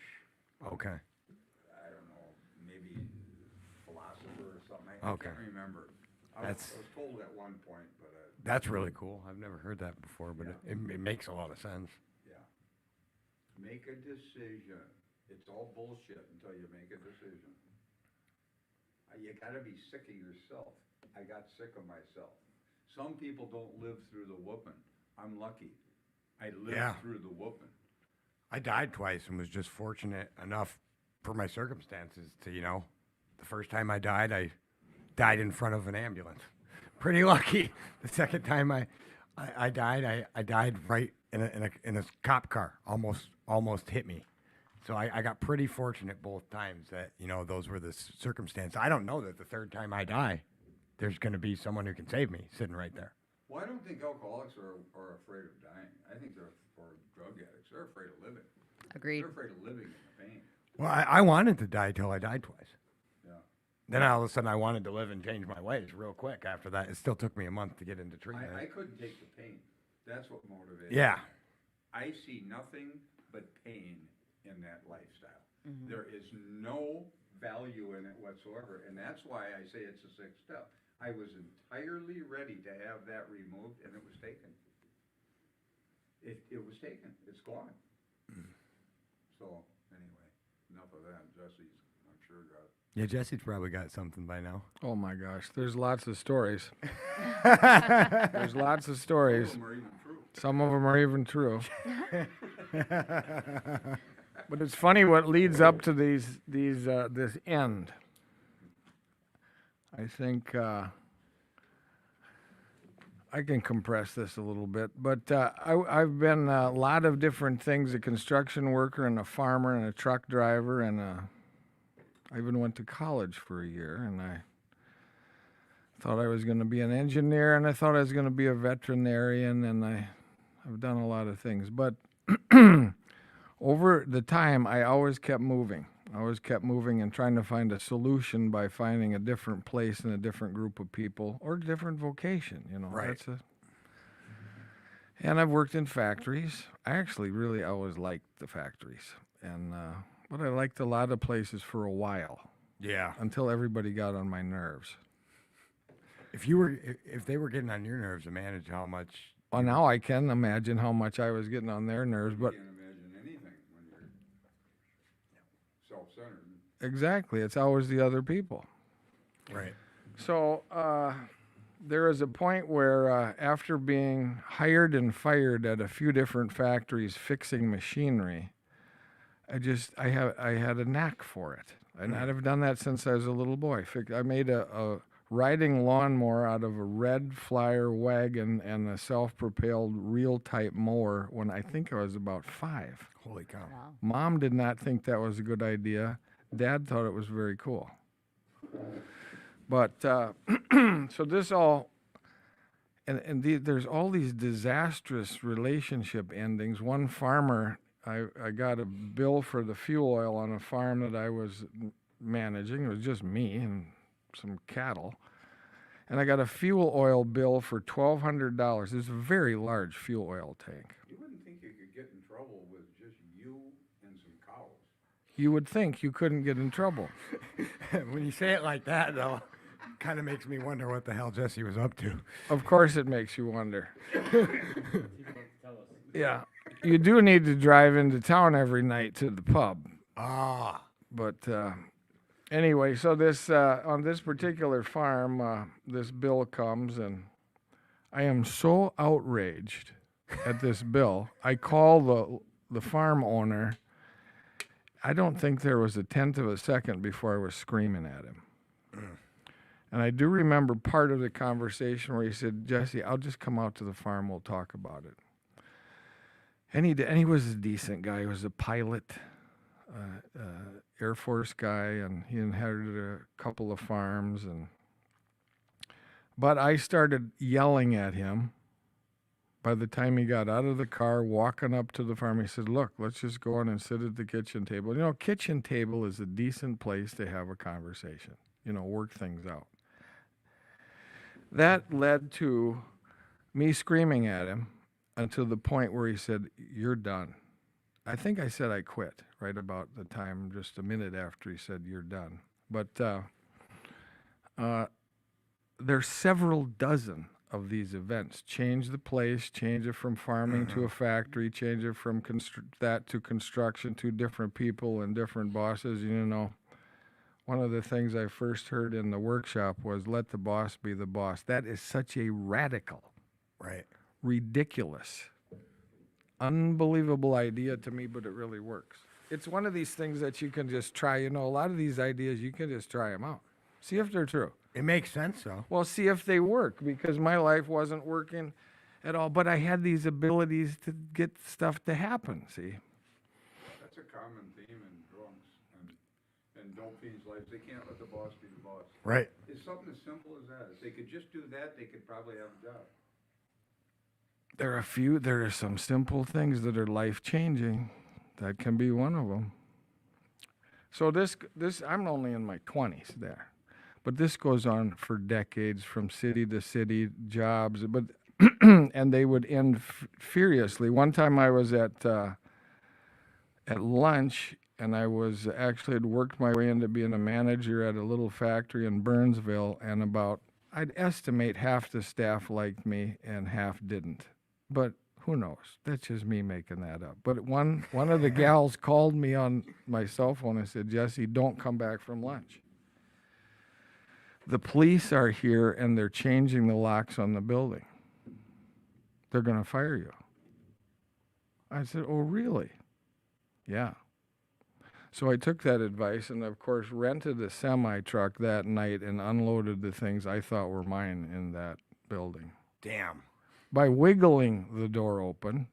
Okay. I don't know, maybe philosopher or something, I Okay. can't remember. I was That's- told at one point, but, That's really cool. I've never heard that before, but Yeah. it makes a lot of sense. yeah. Make a decision. It's all bullshit until you make a decision. You gotta be sick of yourself. I got sick of myself. Some people don't live through the whooping. I'm lucky. I lived Yeah. through the whooping. I died twice and was just fortunate enough for my circumstances to, the first time I died in front of an ambulance. Pretty lucky. The second time I died, I died right in a cop car. Almost hit me. So I got pretty fortunate both times that, those were the circumstances. I don't know that the third time I die, there's going to be someone who can save me sitting right there. Well, I don't think alcoholics are afraid of dying. I think they're, or drug addicts, they're afraid of living. Agreed. They're afraid of living in the pain. Well, I wanted to die till I died twice. Yeah. Then all of a sudden I wanted to live and change my ways real quick after that. It still took me a month to get into treatment. I couldn't take the pain. That's what motivated Yeah. me. I see nothing but pain in that lifestyle. There is no value in it whatsoever, and that's why I say it's a sixth step. I was entirely ready to have that removed, and it was taken. It was taken. It's gone. So, anyway, enough of that. Jesse's, I'm sure, got Yeah, Jesse's probably got something by now. Oh my gosh, there's lots of stories. There's lots of stories. some of them are even true. Some of them are even true. But it's funny what leads up to this end. I think I can compress this a little bit, but I've been a lot of different things: a construction worker, and a farmer, and a truck driver, and I even went to college for a year, and I thought I was going to be an engineer, and I thought I was going to be a veterinarian, and I've done a lot of things, but over the time, I always kept moving. I always kept moving and trying to find a solution by finding a different place and a different group of people or a different vocation, Right. And I've worked in factories. I actually really always liked the factories. And but I liked a lot of places for a while Yeah. until everybody got on my nerves. If they were getting on your nerves to manage how much. Well, now I can imagine how much I was getting on their nerves, but You can't imagine anything when you're self-centered. exactly, it's always the other people. Right. So there is a point where after being hired and fired at a few different factories fixing machinery, I had a knack for it. And I've done that since I was a little boy. I made a riding lawnmower out of a red Flyer wagon and a self-propelled reel-type mower when I think I was about 5. Holy cow. Wow. Mom did not think that was a good idea. Dad thought it was very cool. But so this all, there's all these disastrous relationship endings. One farmer, I got a bill for the fuel oil on a farm that I was managing. It was just me and some cattle. And I got a fuel oil bill for $1,200. It was a very large fuel oil tank. You wouldn't think you could get in trouble with just you and some cows. You would think you couldn't get in trouble. When you say it like that, though. Kind of makes me wonder what the hell Jesse was up to. Of course, it makes you wonder. Yeah, you do need to drive into town every night to the pub. Ah, But anyway, so this on this particular farm, this bill comes, and I am so outraged at this bill. I call the farm owner. I don't think there was a tenth of a second before I was screaming at him. And I do remember part of the conversation where he said, "Jesse, I'll just come out to the farm. We'll talk about it." And he did, and he was a decent guy. He was a pilot, Air Force guy, and he inherited a couple of farms. But I started yelling at him. By the time he got out of the car, walking up to the farm, he said, "Look, let's just go in and sit at the kitchen table." You know, kitchen table is a decent place to have a conversation, work things out. That led to me screaming at him until the point where he said, "You're done." I think I said I quit right about the time, just a minute after he said, "You're done." But there's several dozen of these events. Change the place, change it from farming to a factory, change it from that to construction, to different people and different bosses. One of the things I first heard in the workshop was, "Let the boss be the boss." That is such a radical, right. ridiculous, unbelievable idea to me, but it really works. It's one of these things that you can just try. A lot of these ideas, you can just try them out. See if they're true. It makes sense, though. Well, see if they work, because my life wasn't working at all, but I had these abilities to get stuff to happen, see? That's a common theme in drunks and dope fiends' lives. They can't let the boss be the boss. Right. It's something as simple as that. If they could just do that, they could probably have a job. There are some simple things that are life-changing. That can be one of them. So this I'm only in my 20s there. But this goes on for decades, from city to city, jobs, but and they would end furiously. One time I was at lunch, and I was actually had worked my way into being a manager at a little factory in Burnsville, and I'd estimate half the staff liked me and half didn't. But who knows? That's just me making that up. But one of the gals called me on my cell phone and said, "Jesse, don't come back from lunch. The police are here and they're changing the locks on the building. They're going to fire you." I said, "Oh, really?" "Yeah." So I took that advice and, of course, rented a semi-truck that night and unloaded the things I thought were mine in that building. Damn. By wiggling the door open,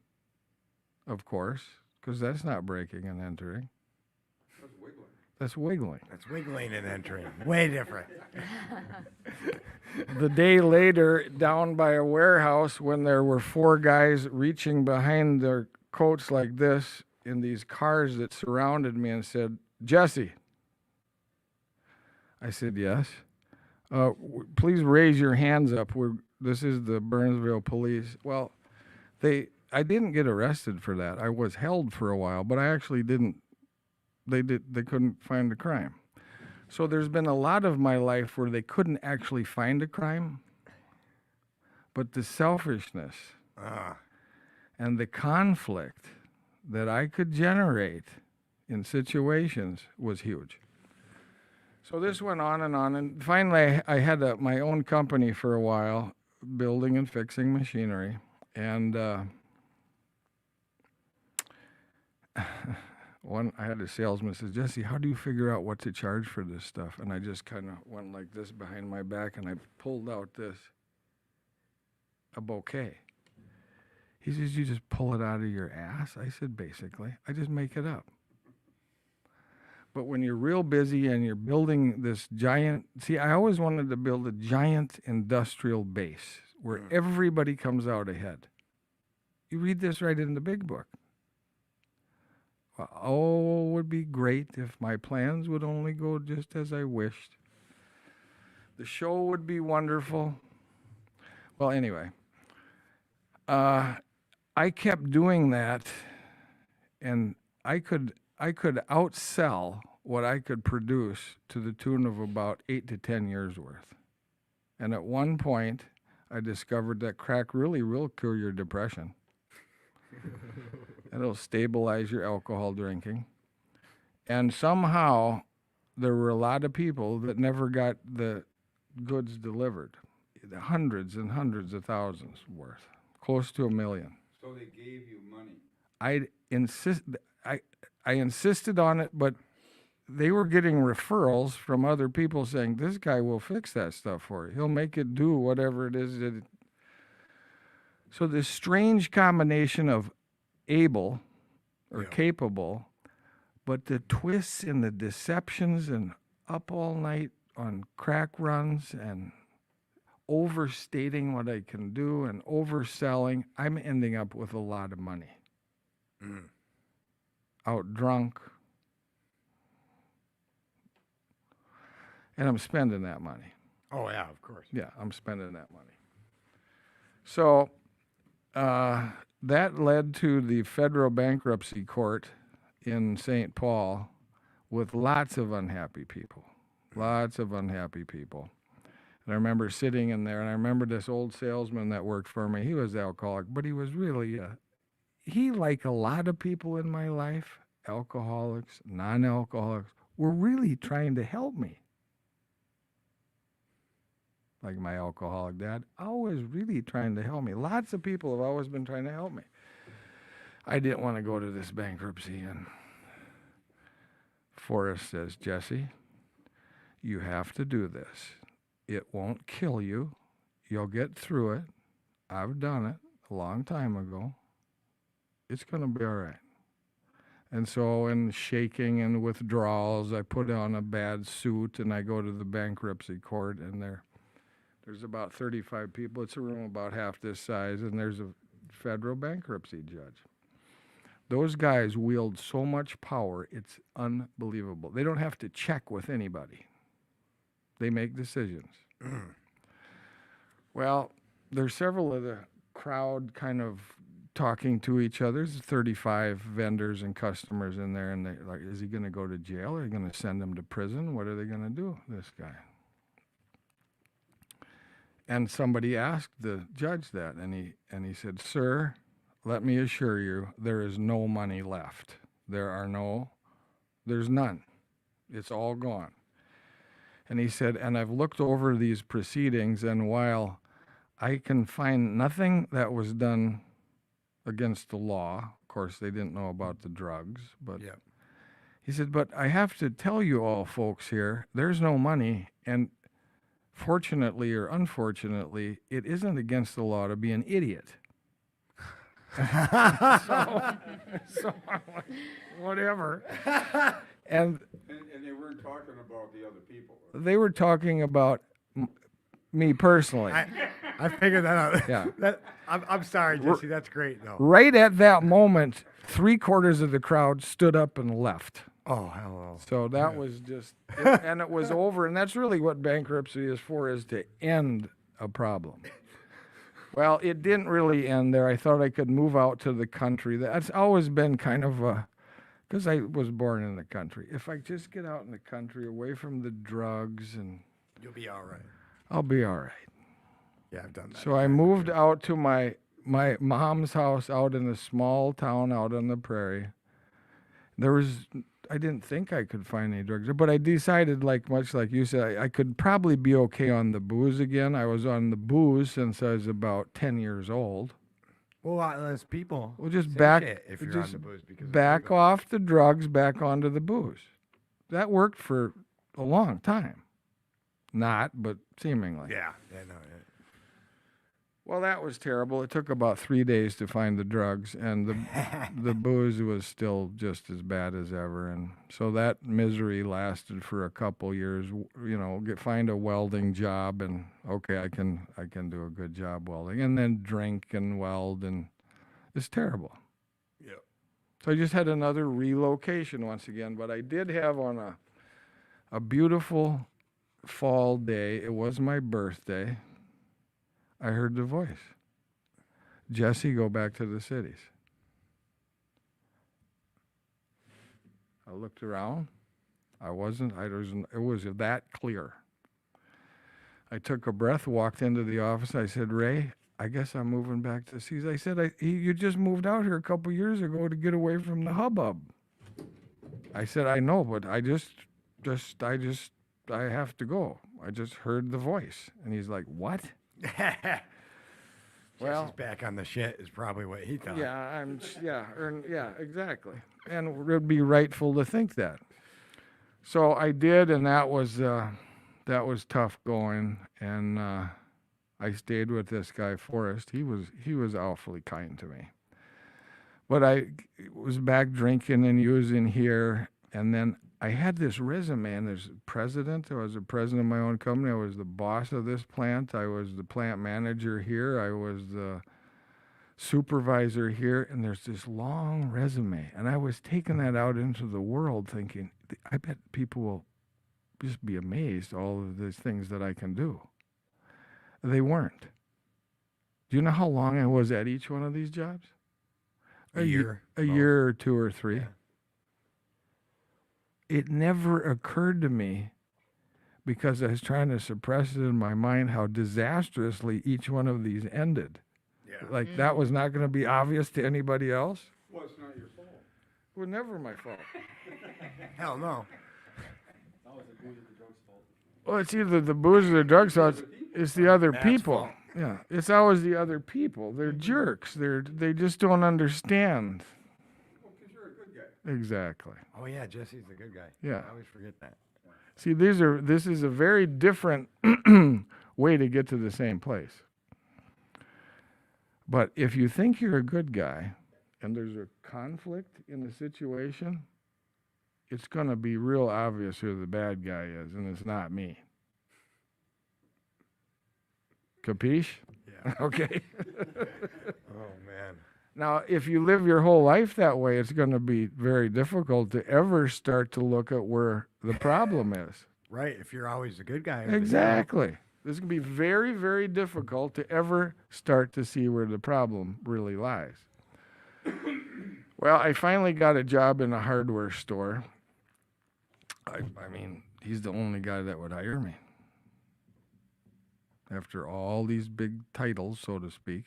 of course, because that's not breaking and entering. That's wiggling. That's wiggling. That's wiggling and entering. Way different. The day later, down by a warehouse, when there were 4 guys reaching behind their coats like this in these cars that surrounded me and said, "Jesse." I said, "Yes." "Please raise your hands up. This is the Burnsville police." Well, I didn't get arrested for that. I was held for a while, but I actually didn't. They couldn't find a crime. So there's been a lot of my life where they couldn't actually find a crime, but the selfishness and the conflict that I could generate in situations was huge. So this went on, and finally I had my own company for a while, building and fixing machinery, and I had a salesman says, "Jesse, how do you figure out what to charge for this stuff?" And I just kind of went like this behind my back, and I pulled out a bouquet. He says, "You just pull it out of your ass?" I said, "Basically, I just make it up." But when you're real busy and you're building this giant, I always wanted to build a giant industrial base where everybody comes out ahead. You read this right in the big book. Oh, it would be great if my plans would only go just as I wished. The show would be wonderful. Well, anyway, I kept doing that, and I could outsell what I could produce to the tune of about 8 to 10 years worth. And at one point, I discovered that crack really will cure your depression. It'll stabilize your alcohol drinking. And somehow, there were a lot of people that never got the goods delivered. Hundreds and hundreds of thousands worth, close to 1 million. So they gave you money. I insisted on it, but they were getting referrals from other people saying, this guy will fix that stuff for you. He'll make it do whatever it is that So this strange combination of able or capable, but the twists and the deceptions and up all night on crack runs and overstating what I can do and overselling, I'm ending up with a lot of money. Out drunk. And I'm spending that money. Oh, yeah, of course. Yeah, I'm spending that money. So that led to the federal bankruptcy court in St. Paul with lots of unhappy people. Lots of unhappy people. And I remember sitting in there, and I remember this old salesman that worked for me. He was alcoholic, but he was really, he, like a lot of people in my life, alcoholics, non-alcoholics, were really trying to help me. Like my alcoholic dad, always really trying to help me. Lots of people have always been trying to help me. I didn't want to go to this bankruptcy, and Forrest says, Jesse, you have to do this. It won't kill you. You'll get through it. I've done it a long time ago. It's going to be all right. And so in shaking and withdrawals, I put on a bad suit, and I go to the bankruptcy court, and there's about 35 people. It's a room about half this size, and there's a federal bankruptcy judge. Those guys wield so much power, it's unbelievable. They don't have to check with anybody. They make decisions. Well, there's several of the crowd kind of talking to each other. There's 35 vendors and customers in there, and they're like, is he going to go to jail? Are they going to send him to prison? What are they going to do, this guy? And somebody asked the judge that, and he said, sir, let me assure you, there is no money left. There's none. It's all gone. And he said, and I've looked over these proceedings, and while I can find nothing that was done against the law, of course, they didn't know about the drugs, but he said, but I have to tell you all folks here, there's no money, and fortunately or unfortunately, it isn't against the law to be an idiot. so I'm like, whatever. And they weren't talking about the other people. they were talking about me personally. I figured that out. Yeah. I'm sorry, Jesse. That's great, though. Right at that moment, 3/4 of the crowd stood up and left. Oh, hello. So that was just, and it was over. And that's really what bankruptcy is for, is to end a problem. Well, it didn't really end there. I thought I could move out to the country. That's always been kind of because I was born in the country. If I just get out in the country, away from the drugs, and You'll be all right. I'll be all right. Yeah, I've done that. So I moved out to my mom's house out in a small town out on the prairie. I didn't think I could find any drugs, but I decided, much like you said, I could probably be okay on the booze again. I was on the booze since I was about 10 years old. Well, there's people. We'll just say back shit if you're on the booze because it's back legal. off the drugs, back onto the booze. That worked for a long time. Not, but seemingly. Yeah. Well, that was terrible. It took about 3 days to find the drugs, and the booze was still just as bad as ever. And so that misery lasted for a couple years. Find a welding job, and okay, I can do a good job welding, and then drink and weld, and it's terrible. Yeah. So I just had another relocation once again, but I did have on a beautiful fall day. It was my birthday. I heard the voice. Jesse, go back to the cities. I looked around. It was that clear. I took a breath, walked into the office. I said, Ray, I guess I'm moving back to C's. I said, you just moved out here a couple years ago to get away from the hubbub. I said, I know, but I have to go. I just heard the voice. And he's like, what? Jesse's back on the shit is probably what he thought. Yeah, exactly. And it would be rightful to think that. So I did, and that was tough going. And I stayed with this guy, Forrest. He was awfully kind to me. But I was back drinking and using here, and then I had this resume, and there's president. I was the president of my own company. I was the boss of this plant. I was the plant manager here. I was the supervisor here, and there's this long resume. And I was taking that out into the world thinking, I bet people will just be amazed all of these things that I can do. They weren't. Do you know how long I was at each one of these jobs? A year. A year or 2 or 3. Yeah. It never occurred to me, because I was trying to suppress it in my mind, how disastrously each one of these ended. Yeah. Like that was not going to be obvious to anybody else. Well, it's not your fault. It was never my fault. Hell no. Well, it's either the booze or the drugs, so it's the other That's people. fault. Yeah, it's always the other people. They're jerks. They just don't understand. Well, because you're a good guy. Exactly. Oh yeah, Jesse's the good guy. Yeah. I always forget that. See, this is a very different way to get to the same place. But if you think you're a good guy and there's a conflict in a situation, it's going to be real obvious who the bad guy is, and it's not me. Capiche? Yeah. Okay. Oh man. Now, if you live your whole life that way, it's going to be very difficult to ever start to look at where the problem is. Right. If you're always the good guy. Exactly. This is going to be very, very difficult to ever start to see where the problem really lies. Well, I finally got a job in a hardware store. I mean, he's the only guy that would hire me. After all these big titles, so to speak.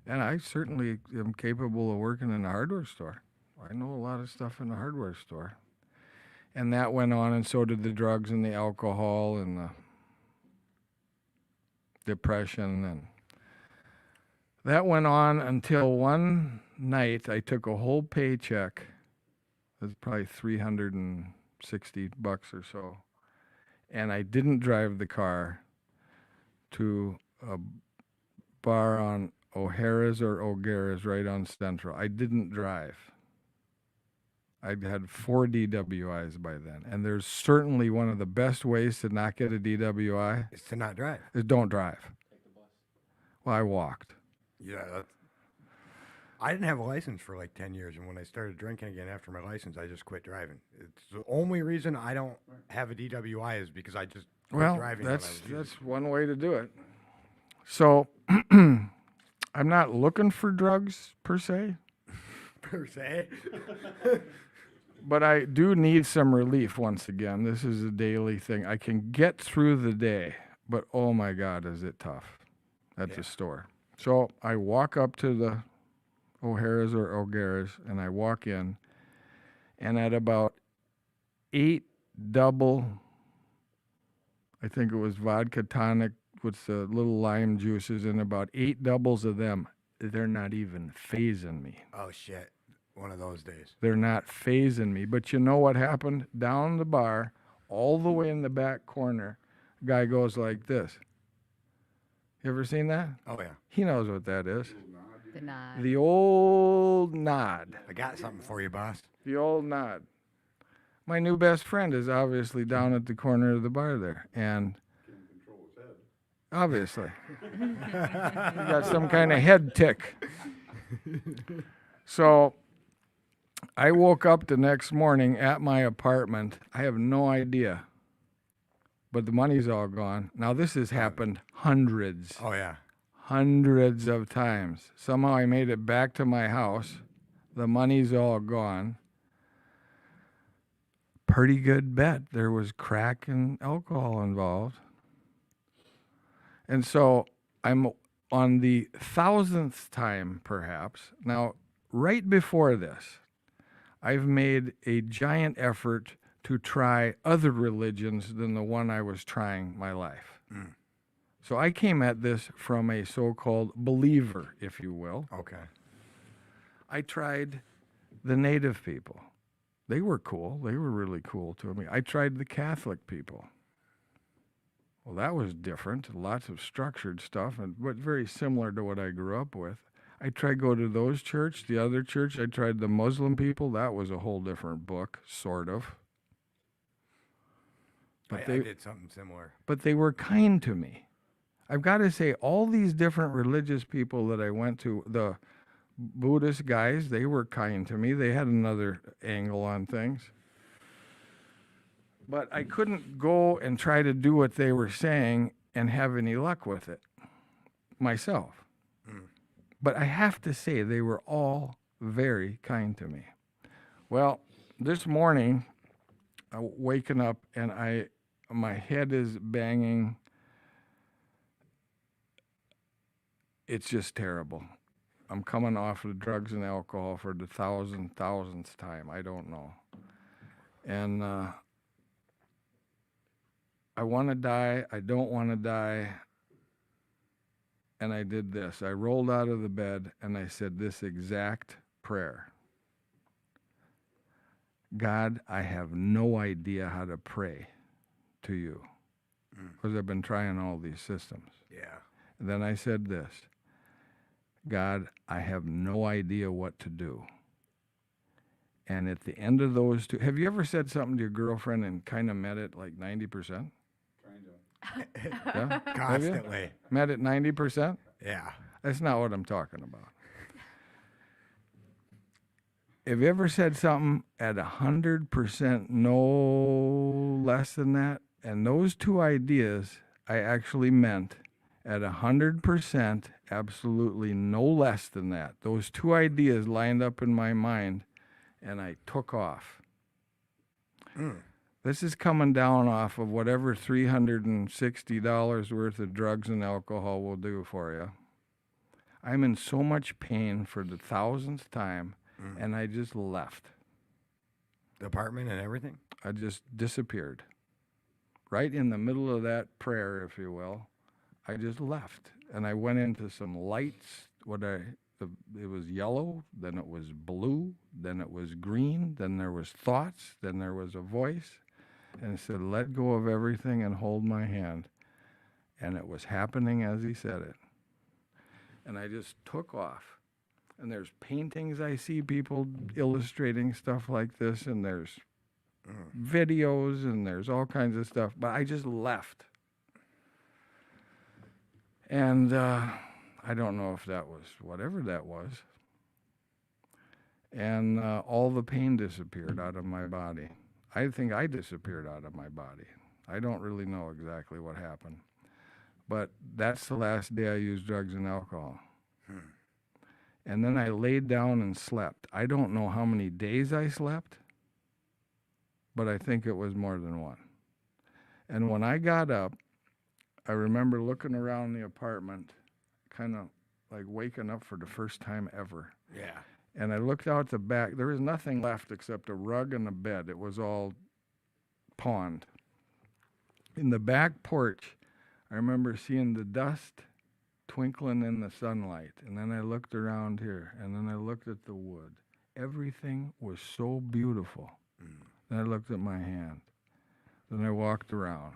And I certainly am capable of working in a hardware store. I know a lot of stuff in the hardware store. And that went on, and so did the drugs and the alcohol and the depression. And that went on until one night I took a whole paycheck. It was probably $360 or so. And I didn't drive the car to a bar on O'Hara's or O'Gara's right on Central. I didn't drive. I'd had 4 DWIs by then. And there's certainly one of the best ways to not get a DWI It's to not drive. is don't drive. Well, I walked. Yeah. I didn't have a license for like 10 years, and when I started drinking again after my license, I just quit driving. It's the only reason I don't have a DWI is because I just quit driving. when I was using That's one way to do it. So I'm not looking for drugs per se, per se. but I do need some relief once again. This is a daily thing. I can get through the day, but oh my God, is it tough at the store. So I walk up to the O'Hara's or O'Gara's, and I walk in, and at about 8 double, I think it was vodka tonic with the little lime juices, and about 8 doubles of them, they're not even phasing me. Oh shit! One of those days. They're not phasing me. But you know what happened? Down the bar, all the way in the back corner, a guy goes like this. You ever seen that? Oh yeah. He knows what that is. The nod. The old nod. I got something for you, boss. The old nod. My new best friend is obviously down at the corner of the bar there. And Can't control his head. obviously. He got some kind of head tick. So I woke up the next morning at my apartment. I have no idea. But the money's all gone. Now this has happened hundreds Oh yeah. of times. Somehow I made it back to my house. The money's all gone. Pretty good bet there was crack and alcohol involved. And so I'm on the 1000th time, perhaps. Now, right before this, I've made a giant effort to try other religions than the one I was trying my life. So I came at this from a so-called believer, if you will. Okay. I tried the native people. They were cool. They were really cool to me. I tried the Catholic people. Well, that was different. Lots of structured stuff, but very similar to what I grew up with. I tried go to those church, the other church. I tried the Muslim people. That was a whole different book, sort of. But I did something similar. But they were kind to me. I've got to say, all these different religious people that I went to, the Buddhist guys, they were kind to me. They had another angle on things. But I couldn't go and try to do what they were saying and have any luck with it myself. But I have to say, they were all very kind to me. Well, this morning, waking up and my head is banging. It's just terrible. I'm coming off of drugs and alcohol for the thousandth time. I don't know. And I want to die. I don't want to die. And I did this. I rolled out of the bed and I said this exact prayer. God, I have no idea how to pray to you because I've been trying all these systems. Yeah. And then I said this. God, I have no idea what to do. And at the end of those two, have you ever said something to your girlfriend and kind of met it like 90%? Yeah? Constantly. Met at 90%? Yeah. That's not what I'm talking about. Have you ever said something at 100%, no less than that? And those two ideas I actually meant at 100%, absolutely no less than that. Those two ideas lined up in my mind, and I took off. This is coming down off of whatever $360 worth of drugs and alcohol will do for you. I'm in so much pain for the 1000th time, and I just left. The apartment and everything? I just disappeared. Right in the middle of that prayer, if you will, I just left. And I went into some lights. It was yellow, then it was blue, then it was green, then there was thoughts, then there was a voice. And it said, let go of everything and hold my hand. And it was happening as he said it. And I just took off. And there's paintings I see people illustrating stuff like this, and there's videos, and there's all kinds of stuff. But I just left. And I don't know if that was whatever that was. And all the pain disappeared out of my body. I think I disappeared out of my body. I don't really know exactly what happened. But that's the last day I used drugs and alcohol. And then I laid down and slept. I don't know how many days I slept, but I think it was more than one. And when I got up, I remember looking around the apartment, kind of like waking up for the first time ever. Yeah. And I looked out the back. There was nothing left except a rug and a bed. It was all pawned. In the back porch, I remember seeing the dust twinkling in the sunlight. And then I looked around here, and then I looked at the wood. Everything was so beautiful. Then I looked at my hand. Then I walked around.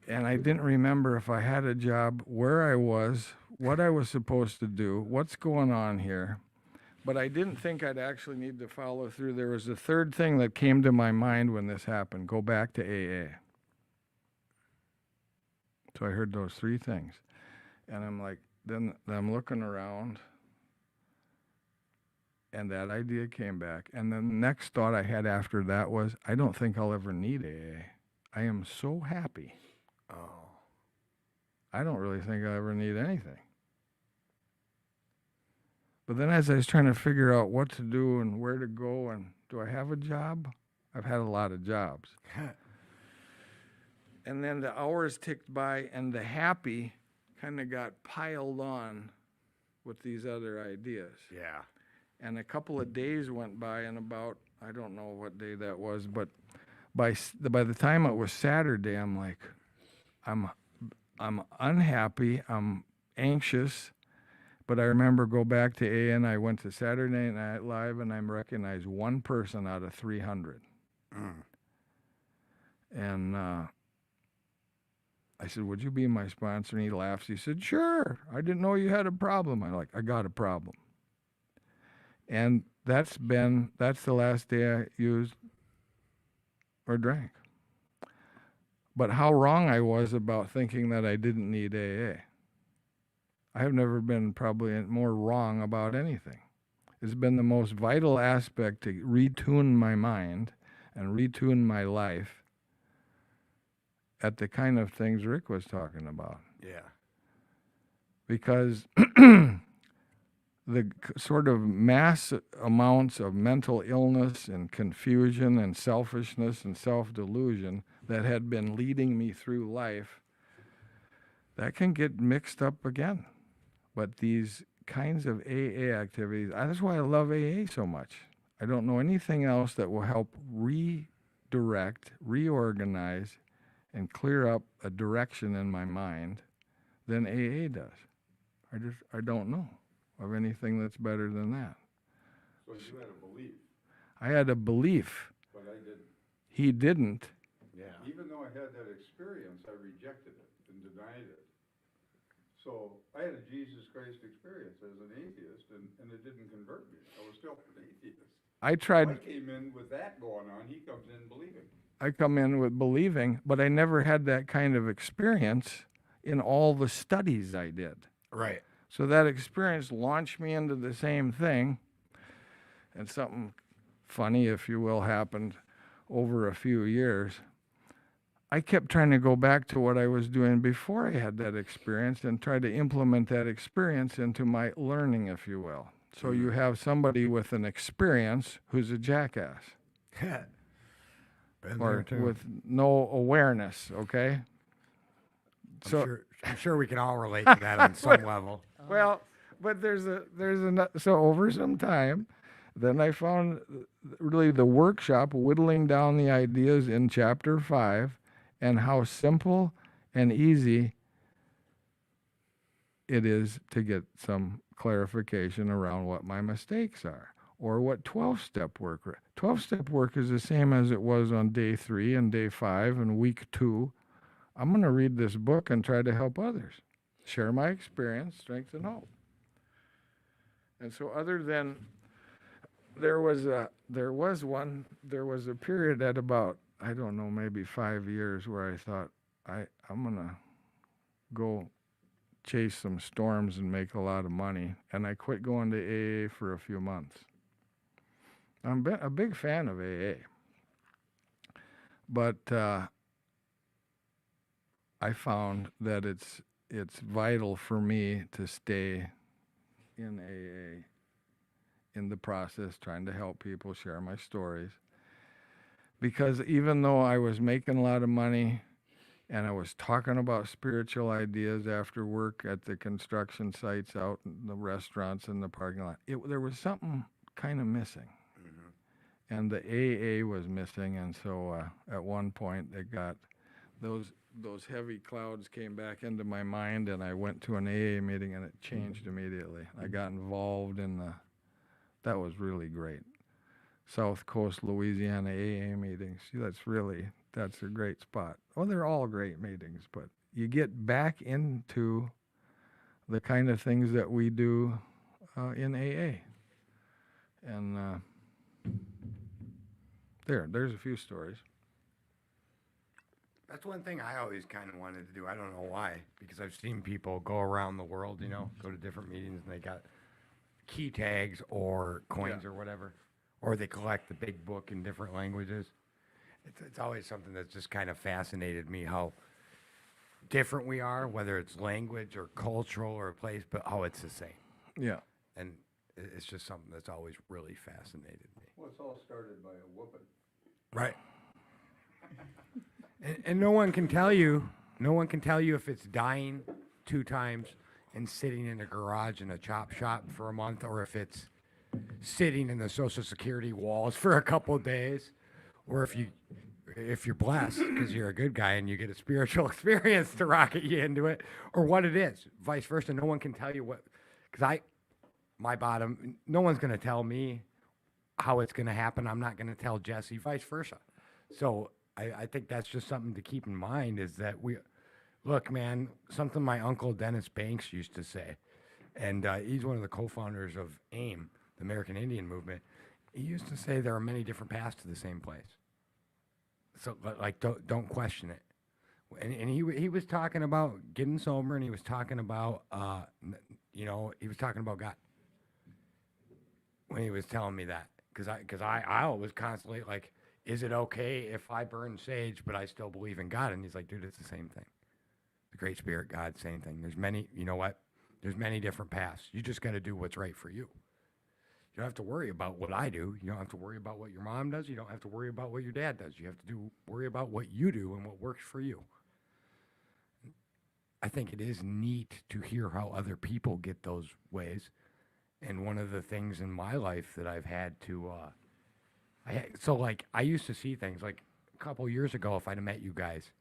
And I didn't remember if I had a job, where I was, what I was supposed to do, what's going on here. But I didn't think I'd actually need to follow through. There was a third thing that came to my mind when this happened. Go back to AA. So I heard those three things. And I'm like, then I'm looking around. And that idea came back. And then the next thought I had after that was, I don't think I'll ever need AA. I am so happy. Oh. I don't really think I ever need anything. But then as I was trying to figure out what to do and where to go and do I have a job? I've had a lot of jobs. And then the hours ticked by, and the happy kind of got piled on with these other ideas. Yeah. And a couple of days went by, and about, I don't know what day that was, but by the time it was Saturday, I'm like, I'm unhappy, I'm anxious. But I remember go back to AA, and I went to Saturday Night Live, and I recognized one person out of 300. And I said, would you be my sponsor? And he laughs. He said, sure. I didn't know you had a problem. I'm like, I got a problem. And that's the last day I used or drank. But how wrong I was about thinking that I didn't need AA. I have never been probably more wrong about anything. It's been the most vital aspect to retune my mind and retune my life at the kind of things Rick was talking about. Yeah. Because the sort of mass amounts of mental illness and confusion and selfishness and self-delusion that had been leading me through life, that can get mixed up again. But these kinds of AA activities, that's why I love AA so much. I don't know anything else that will help redirect, reorganize, and clear up a direction in my mind than AA does. I don't know of anything that's better than that. So you had a belief, I had a belief. but I didn't. He didn't. Yeah. Even though I had that experience, I rejected it and denied it. So I had a Jesus Christ experience as an atheist, and it didn't convert me. I was still an atheist. I I tried. came in with that going on. He comes in believing. I come in with believing, but I never had that kind of experience in all the studies I did. Right. So that experience launched me into the same thing, and something funny, if you will, happened over a few years. I kept trying to go back to what I was doing before I had that experience and try to implement that experience into my learning, if you will. So you have somebody with an experience who's a jackass Been there or too. with no awareness, okay? I'm sure we can all relate to that on some level. Well, but so over some time, then I found really the workshop whittling down the ideas in chapter 5 and how simple and easy it is to get some clarification around what my mistakes are or what 12-step work. 12-step work is the same as it was on day 3 and day 5 and week 2. I'm going to read this book and try to help others, share my experience, strength, and hope. And so other than there was a period at about, I don't know, maybe 5 years where I thought I'm going to go chase some storms and make a lot of money, and I quit going to AA for a few months. I'm a big fan of AA, but I found that it's vital for me to stay in AA in the process, trying to help people, share my stories. Because even though I was making a lot of money and I was talking about spiritual ideas after work at the construction sites, out in the restaurants, in the parking lot, there was something kind of missing. Mm-hmm. And the AA was missing, and so at one point it got those heavy clouds came back into my mind, and I went to an AA meeting, and it changed immediately. I got involved in that was really great. South Coast, Louisiana AA meetings. See, that's a great spot. Well, they're all great meetings, but you get back into the kind of things that we do in AA. And there's a few stories. That's one thing I always kind of wanted to do. I don't know why, because I've seen people go around the world, go to different meetings, and they got key tags or coins or whatever, or they collect the big book in different languages. It's always something that's just kind of fascinated me, how different we are, whether it's language or cultural or a place, but how it's the same. Yeah. And it's just something that's always really fascinated me. Well, it's all started by a whooping. Right. And no one can tell you if it's dying 2 times and sitting in a garage in a chop shop for a month, or if it's sitting in the Social Security walls for a couple of days, or if you're blessed because you're a good guy and you get a spiritual experience to rocket you into it, or what it is. Vice versa, no one can tell you what. Because my bottom, no one's going to tell me how it's going to happen. I'm not going to tell Jesse. Vice versa. So I think that's just something to keep in mind. Is that look, man, something my uncle Dennis Banks used to say, and he's one of the co-founders of AIM, the American Indian Movement. He used to say there are many different paths to the same place. So, like, don't question it. And he was talking about getting sober, and he was talking about, he was talking about God when he was telling me that. Because I was constantly like, is it okay if I burn sage, but I still believe in God? And he's like, dude, it's the same thing. The Great Spirit, God, same thing. There's many, you know what? There's many different paths. You just got to do what's right for you. You don't have to worry about what I do. You don't have to worry about what your mom does. You don't have to worry about what your dad does. You have to worry about what you do and what works for you. I think it is neat to hear how other people get those ways. And one of the things in my life that I've had to, I used to see things like a couple years ago. If I'd have met you guys,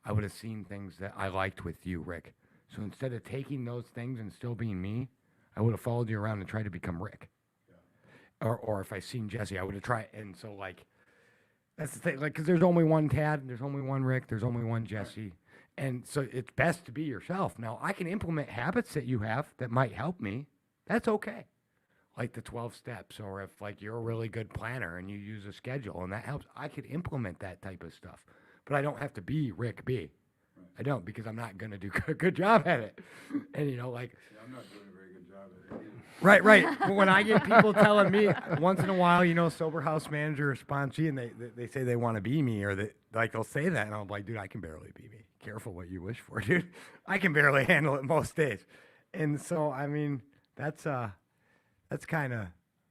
I would have seen things that I liked with you, Rick. So instead of taking those things and still being me, I would have followed you around and tried to become Rick. Or if I seen Jesse, I would have tried. And so, like, that's the thing. Like, because there's only one Tad, there's only one Rick, there's only one Jesse. And so it's best to be yourself. Now, I can implement habits that you have that might help me. That's okay. Like the 12 steps, or if, like, you're a really good planner and you use a schedule and that helps, I could implement that type of stuff. But I don't have to be Rick B. I don't, because I'm not going to do a good job at it. And, Yeah, I'm not doing a very good job at it either. Right. But when I get people telling me once in a while, sober house manager or sponsee, and they say they want to be me, or they'll say that, and I'm like, dude, I can barely be me. Careful what you wish for, dude. I can barely handle it most days. And so, I mean, that's kind of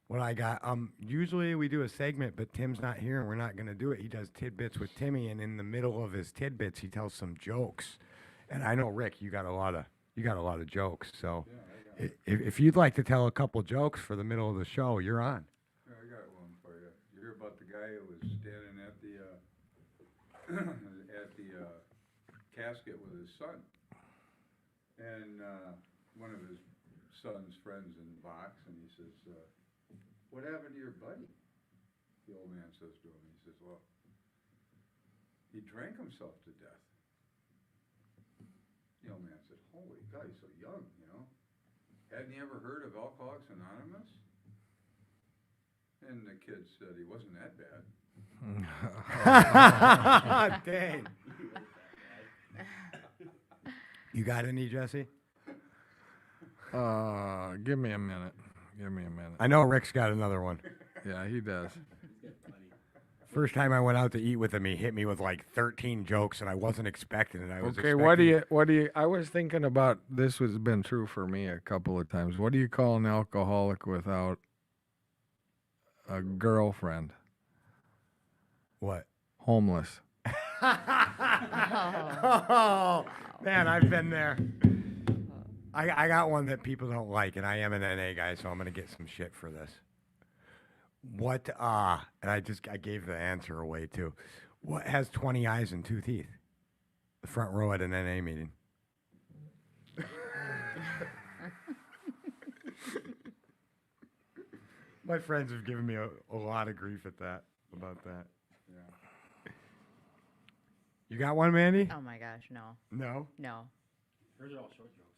what I got. Usually we do a segment, but Tim's not here, and we're not going to do it. He does tidbits with Timmy, and in the middle of his tidbits, he tells some jokes. And I know, Rick, you got a lot of jokes. So if you'd like to tell a couple jokes for the middle of the show, you're on. Yeah, I got one for you. You hear about the guy who was standing at the at the casket with his son, and one of his son's friends in the box, and he says, "What happened to your buddy?" The old man says to him, he says, "Well, he drank himself to death." The old man said, "Holy God, he's so young, Hadn't he ever heard of Alcoholics Anonymous?" And the kid said, "He wasn't that bad." Dang. You got any, Jesse? Give me a minute. I know Rick's got another one. Yeah, he does. First time I went out to eat with him, he hit me with like 13 jokes, and I wasn't expecting it. Okay, what do you, I was thinking about, this has been true for me a couple of times. What do you call an alcoholic without a girlfriend? What? Homeless. Oh, man, I've been there. I got one that people don't like, and I am an NA guy, so I'm going to get some shit for this. What, and I gave the answer away too. What has 20 eyes and 2 teeth? The front row at an NA meeting. My friends have given me a lot of grief about that. Yeah. You got one, Mandy? Oh my gosh, no. No? No. Hers are all short jokes.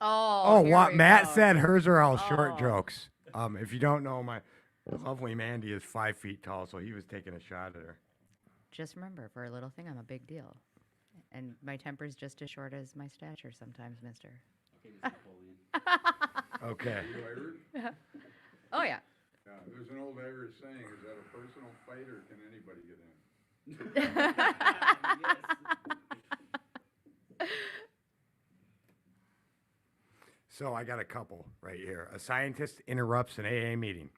Oh, here what we Matt go. said, hers are all short Oh. jokes. If you don't know, my lovely Mandy is 5 feet tall, so he was taking a shot at her. Just remember, for a little thing, I'm a big deal. And my temper's just as short as my stature sometimes, mister. Okay, this is bullying. Okay. You Irish? Oh, yeah. Yeah, there's an old Irish saying, is that a personal fight or can anybody get in? Yes. So I got a couple right here. A scientist interrupts an AA meeting.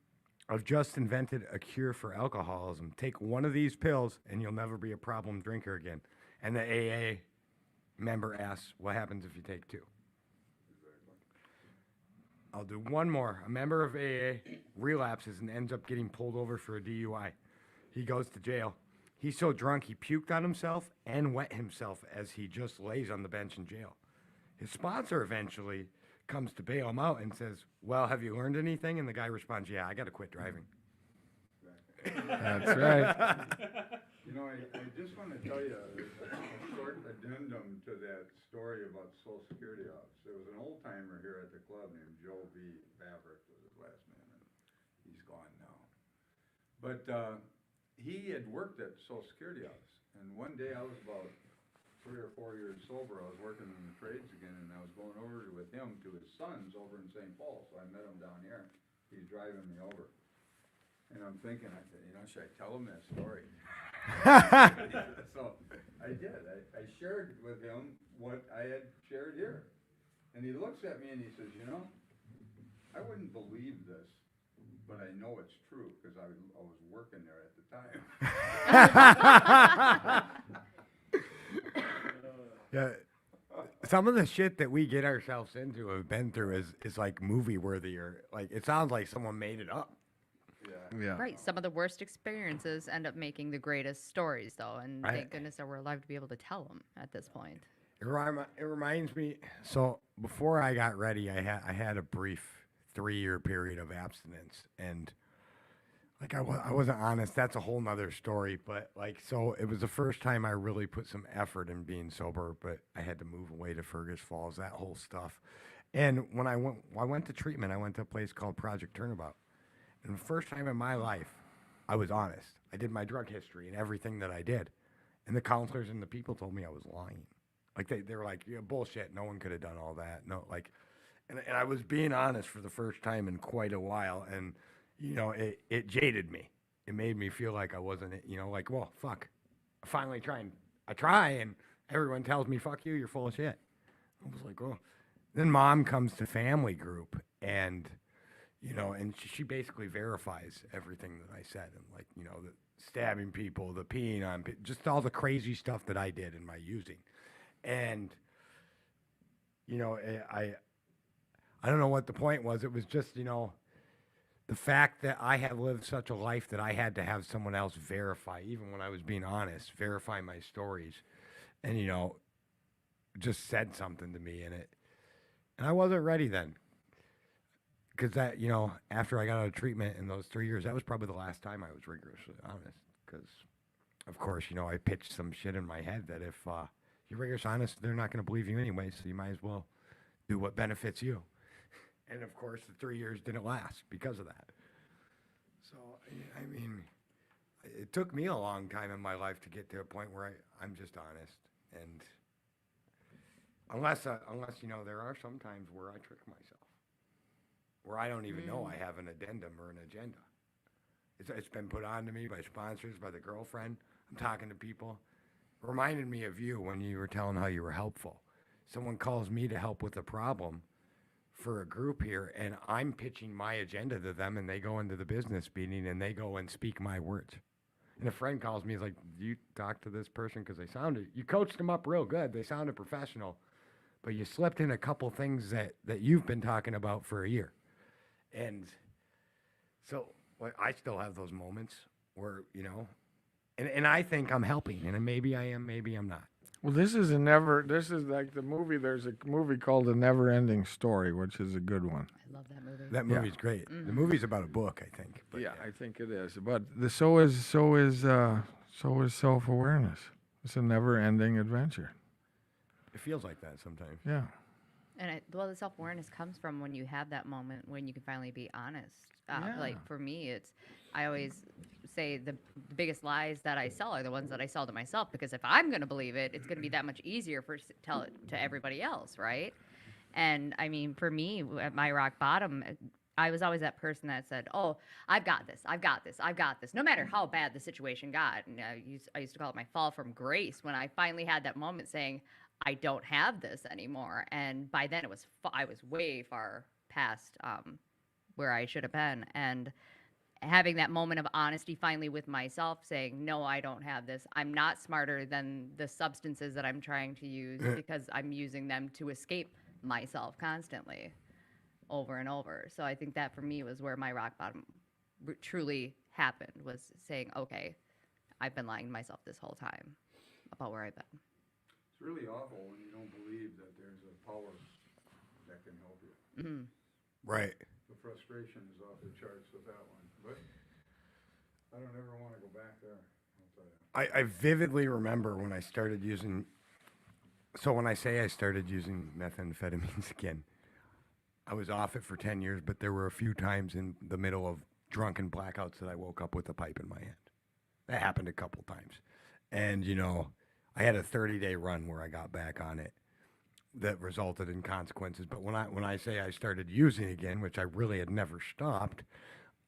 I've just invented a cure for alcoholism. Take one of these pills and you'll never be a problem drinker again. And the AA member asks, what happens if you take 2? I'll do one more. A member of AA relapses and ends up getting pulled over for a DUI. He goes to jail. He's so drunk he puked on himself and wet himself as he just lays on the bench in jail. His sponsor eventually comes to bail him out and says, well, have you learned anything? And the guy responds, yeah, I got to quit driving. That's right. You know, I just want to tell you a short addendum to that story about the Social Security office. There was an old timer here at the club named Joe B. Maverick was his last name, and he's gone now. But he had worked at the Social Security office, and one day I was about 3 or 4 years sober. I was working in the trades again, and I was going over with him to his son's over in St. Paul. So I met him down here. He's driving me over. And I'm thinking, I said, you know, should I tell him that story? So I did. I shared with him what I had shared here. And he looks at me and he says, you know, I wouldn't believe this, but I know it's true because I was working there at the time. Yeah. Some of the shit that we get ourselves into, have been through, is like movie worthy, or like it sounds like someone made it up. Yeah. Right. Some of the worst experiences end up making the greatest stories, though, and Right. thank goodness that we're alive to be able to tell them at this point. It reminds me. So before I got ready, I had a brief 3-year period of abstinence, and like I wasn't honest. That's a whole nother story. But like, so it was the first time I really put some effort in being sober. But I had to move away to Fergus Falls, that whole stuff. And when I went to treatment, I went to a place called Project Turnabout. And the first time in my life, I was honest. I did my drug history and everything that I did. And the counselors and the people told me I was lying. Like they were like, yeah, bullshit. No one could have done all that. No, like, and I was being honest for the first time in quite a while. And, you know, it jaded me. It made me feel like I wasn't, you know, like, well, fuck. I try and everyone tells me, fuck you, you're full of shit. I was like, oh. Then mom comes to family group and, you know, and she basically verifies everything that I said. And like, you know, the stabbing people, the peeing on, just all the crazy stuff that I did in my using. And, you know, I don't know what the point was. It was just, you know, the fact that I had lived such a life that I had to have someone else verify, even when I was being honest, verify my stories. And, you know, just said something to me in it. And I wasn't ready then. Because that, you know, after I got out of treatment in those 3 years, that was probably the last time I was rigorously honest. Because, of course, you know, I pitched some shit in my head that if you're rigorous honest, they're not going to believe you anyway, so you might as well do what benefits you. And, of course, the 3 years didn't last because of that. So, I mean, it took me a long time in my life to get to a point where I'm just honest. And unless, you know, there are some times where I trick myself. Where I don't even know I have an addendum or an agenda. It's been put on to me by sponsors, by the girlfriend. I'm talking to people. It reminded me of you when you were telling how you were helpful. Someone calls me to help with a problem for a group here, and I'm pitching my agenda to them, and they go into the business meeting, and they go and speak my words. And a friend calls me, he's like, you talk to this person because you coached them up real good. They sounded professional, but you slipped in a couple things that you've been talking about for a year. And so like, I still have those moments where, you know, and I think I'm helping, and maybe I am, maybe I'm not. Well, this is like the movie, there's a movie called The Never Ending Story, which is a good one. I love that movie. That movie's great. The movie's about a book, I think. But Yeah, I think it is. But so is self-awareness. It's a never-ending adventure. it feels like that sometimes. Yeah. And the self-awareness comes from when you have that moment when you can finally be honest. Like for me, I always say the biggest lies that I sell are the ones that I sell to myself, because if I'm going to believe it, it's going to be that much easier to tell it to everybody else, right? And I mean, for me, at my rock bottom, I was always that person that said, "Oh, I've got this, I've got this, I've got this," no matter how bad the situation got. And I used to call it my fall from grace when I finally had that moment saying, I don't have this anymore. And by then I was way far past where I should have been. And having that moment of honesty finally with myself, saying, no, I don't have this. I'm not smarter than the substances that I'm trying to use because I'm using them to escape myself constantly over and over. So I think that for me was where my rock bottom truly happened, was saying, okay, I've been lying to myself this whole time about where I've been. It's really awful when you don't believe that there's a power that can help you. Right. The frustration is off the charts with that one, but I don't ever want to go back there, I'll tell you. I vividly remember when I started using. So when I say I started using methamphetamines again, I was off it for 10 years, but there were a few times in the middle of drunken blackouts that I woke up with a pipe in my hand. That happened a couple times. And, you know, I had a 30-day run where I got back on it that resulted in consequences. But when I say I started using again, which I really had never stopped,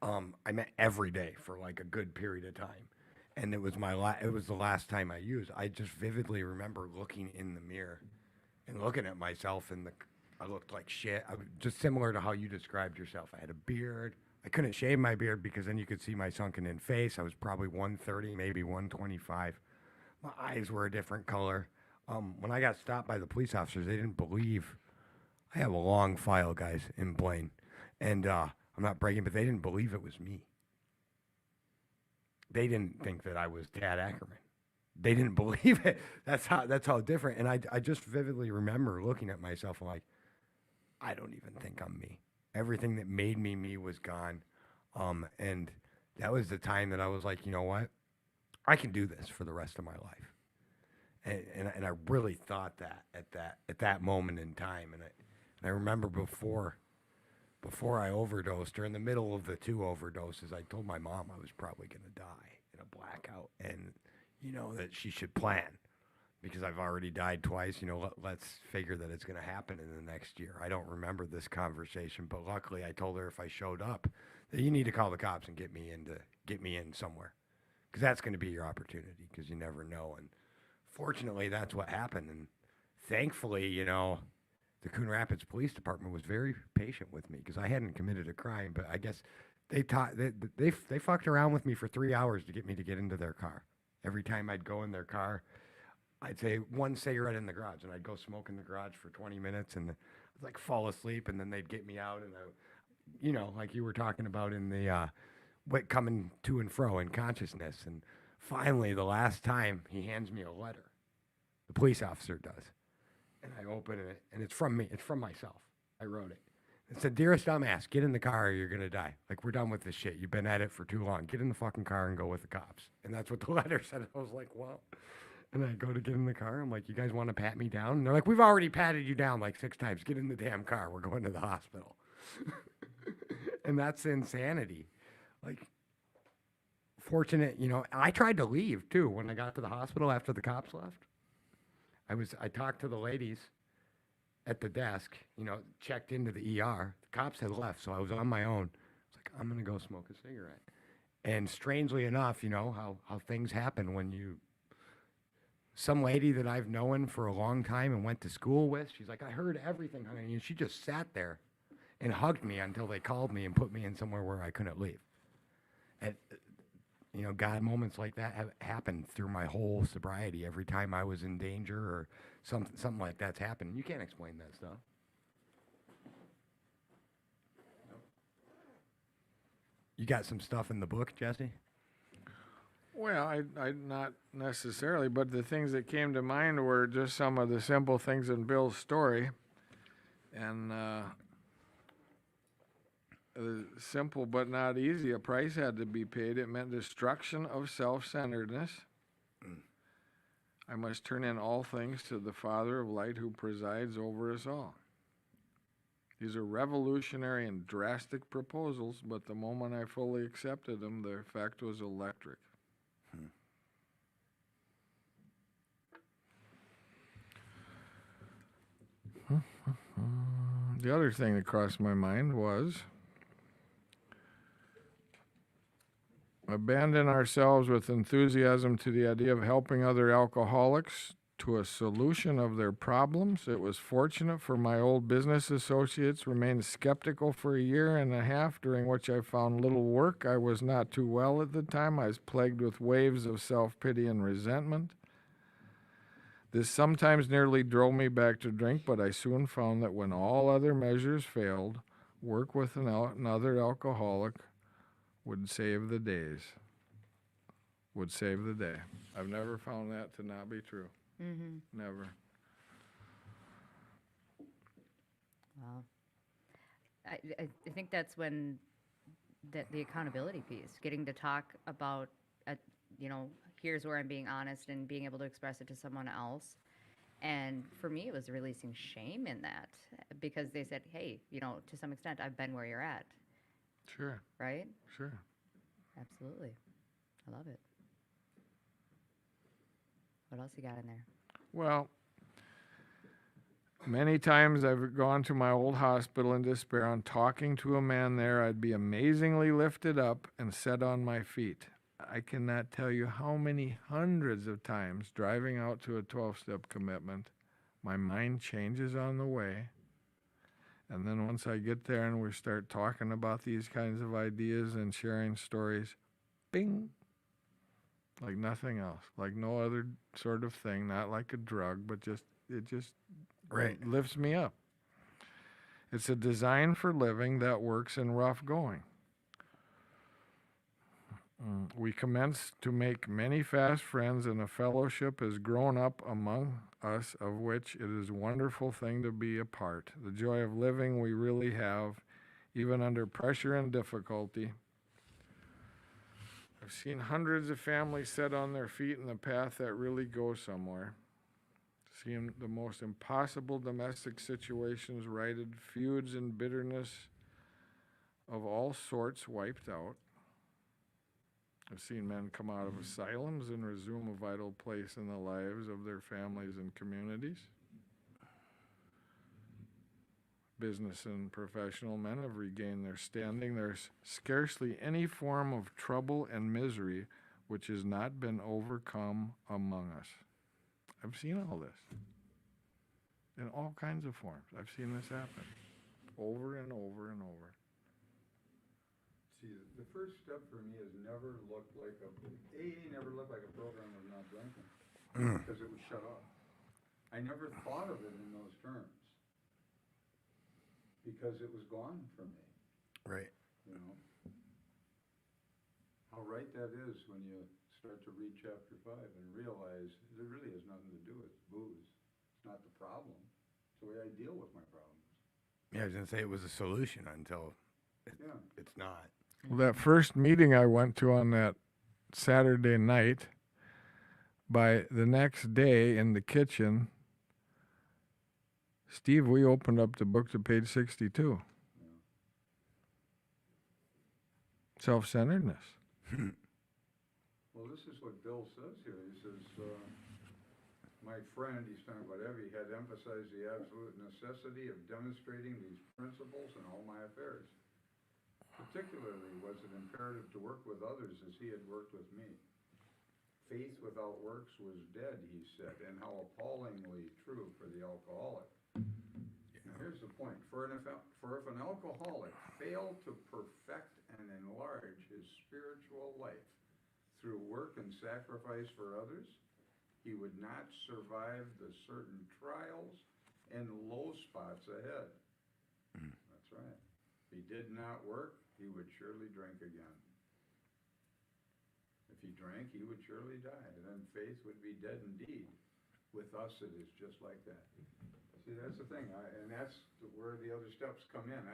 I meant every day for like a good period of time. And it was it was the last time I used. I just vividly remember looking in the mirror and looking at myself, and I looked like shit. I was just similar to how you described yourself. I had a beard. I couldn't shave my beard because then you could see my sunken in face. I was probably 130, maybe 125. My eyes were a different color. When I got stopped by the police officers, they didn't believe. I have a long file, guys, in Blaine. And I'm not bragging, but they didn't believe it was me. They didn't think that I was Tad Ackerman. They didn't believe it. That's how different. And I just vividly remember looking at myself and like, I don't even think I'm me. Everything that made me was gone. And that was the time that I was like, you know what? I can do this for the rest of my life. And I really thought that at that moment in time. And I remember before I overdosed, or in the middle of the 2 overdoses, I told my mom I was probably going to die in a blackout, and you know that she should plan, because I've already died twice. You know, let's figure that it's going to happen in the next year. I don't remember this conversation, but luckily I told her if I showed up, that you need to call the cops and get me in somewhere, because that's going to be your opportunity, because you never know. And fortunately, that's what happened. And thankfully, you know, the Coon Rapids Police Department was very patient with me, because I hadn't committed a crime, but I guess they fucked around with me for 3 hours to get into their car. Every time I'd go in their car, I'd say 1 cigarette in the garage, and I'd go smoke in the garage for 20 minutes, and I'd like fall asleep, and then they'd get me out, and you know, like you were talking about in the coming to and fro in consciousness. And finally, the last time, he hands me a letter. The police officer does. And I open it, and it's from me. It's from myself. I wrote it. It said, "Dearest dumbass, get in the car or you're going to die. Like, we're done with this shit. You've been at it for too long. Get in the fucking car and go with the cops." And that's what the letter said. I was like, well. And I go to get in the car. I'm like, "You guys want to pat me down?" And they're like, "We've already patted you down like 6 times. Get in the damn car. We're going to the hospital." And that's insanity. Like, fortunate, you know, I tried to leave too when I got to the hospital after the cops left. I talked to the ladies at the desk, you know, checked into the ER. The cops had left, so I was on my own. I was like, I'm going to go smoke a cigarette. And strangely enough, you know, how things happen when some lady that I've known for a long time and went to school with, she's like, "I heard everything, honey." And she just sat there and hugged me until they called me and put me in somewhere where I couldn't leave. And, you know, God, moments like that have happened through my whole sobriety. Every time I was in danger or something like that's happened. You can't explain that stuff. You got some stuff in the book, Jesse? Well, I not necessarily, but the things that came to mind were just some of the simple things in Bill's story. And simple but not easy. A price had to be paid. It meant destruction of self-centeredness. I must turn in all things to the Father of light who presides over us all. These are revolutionary and drastic proposals, but the moment I fully accepted them, the effect was electric. The other thing that crossed my mind was abandon ourselves with enthusiasm to the idea of helping other alcoholics, to a solution of their problems. It was fortunate for my old business associates remained skeptical for a year and a half, during which I found little work. I was not too well at the time. I was plagued with waves of self-pity and resentment. This sometimes nearly drove me back to drink, but I soon found that when all other measures failed, work with another alcoholic would save the days. Would save the day. I've never found that to not be true. Mm-hmm. Never. Wow. I think that's when the accountability piece, getting to talk about, here's where I'm being honest and being able to express it to someone else. And for me, it was releasing shame in that because they said, hey, to some extent, I've been where you're at, Sure, right? sure. Absolutely. I love it. What else you got in there? Well, many times I've gone to my old hospital in despair. On talking to a man there, I'd be amazingly lifted up and set on my feet. I cannot tell you how many hundreds of times driving out to a 12-step commitment, my mind changes on the way. And then once I get there and we start talking about these kinds of ideas and sharing stories, bing, like nothing else, like no other sort of thing, not like a drug, but it just Right. lifts me up. It's a design for living that works in rough going. We commenced to make many fast friends, and a fellowship has grown up among us, of which it is a wonderful thing to be a part. The joy of living we really have, even under pressure and difficulty. I've seen hundreds of families set on their feet in the path that really goes somewhere. Seen the most impossible domestic situations righted, feuds and bitterness of all sorts wiped out. I've seen men come out of asylums and resume a vital place in the lives of their families and communities. Business and professional men have regained their standing. There's scarcely any form of trouble and misery which has not been overcome among us. I've seen all this in all kinds of forms. I've seen this happen over and over and over. See, the first step for me has never looked like AA never looked like a program of not drinking, because it was shut off. I never thought of it in those terms, because it was gone from me, Right. How right that is when you start to read chapter 5 and realize it really has nothing to do with booze. It's not the problem. It's the way I deal with my problems. Yeah, I was gonna say it was a solution until Yeah. it's not. Well, that first meeting I went to on that Saturday night, by the next day in the kitchen, Steve, we opened up the book to page 62. Yeah. Self-centeredness. Well, this is what Bill says here. He says, my friend, he's talking about Evie, had emphasized the absolute necessity of demonstrating these principles in all my affairs. Particularly was it imperative to work with others as he had worked with me. Faith without works was dead, he said, and how appallingly true for the alcoholic. Now here's the point. For if an alcoholic failed to perfect and enlarge his spiritual life through work and sacrifice for others, he would not survive the certain trials and low spots ahead. That's right. If he did not work, he would surely drink again. If he drank, he would surely die. And then faith would be dead indeed. With us, it is just like that. See, that's the thing, and that's where the other steps come in.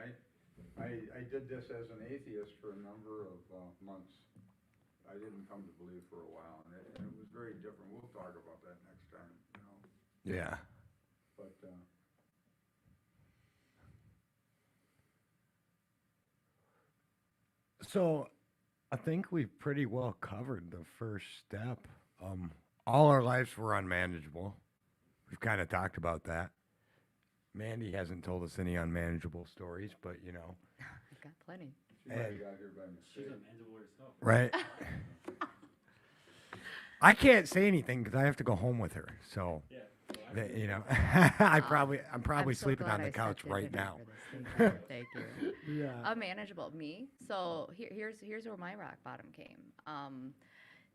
I did this as an atheist for a number of months. I didn't come to believe for a while, and it was very different. We'll talk about that next time, Yeah. But So I think we've pretty well covered the first step. All our lives were unmanageable. We've kind of talked about that. Mandy hasn't told us any unmanageable stories, but I've got plenty. she might have got here by She's mistake. a manageable herself. right? I can't say anything because I have to go home with her. So, Yeah. Well, I- you know, I'm probably I'm so sleeping glad on the I couch stepped in right today now. for this. Thank you. Thank you. Yeah. Unmanageable. Me. So here's where my rock bottom came.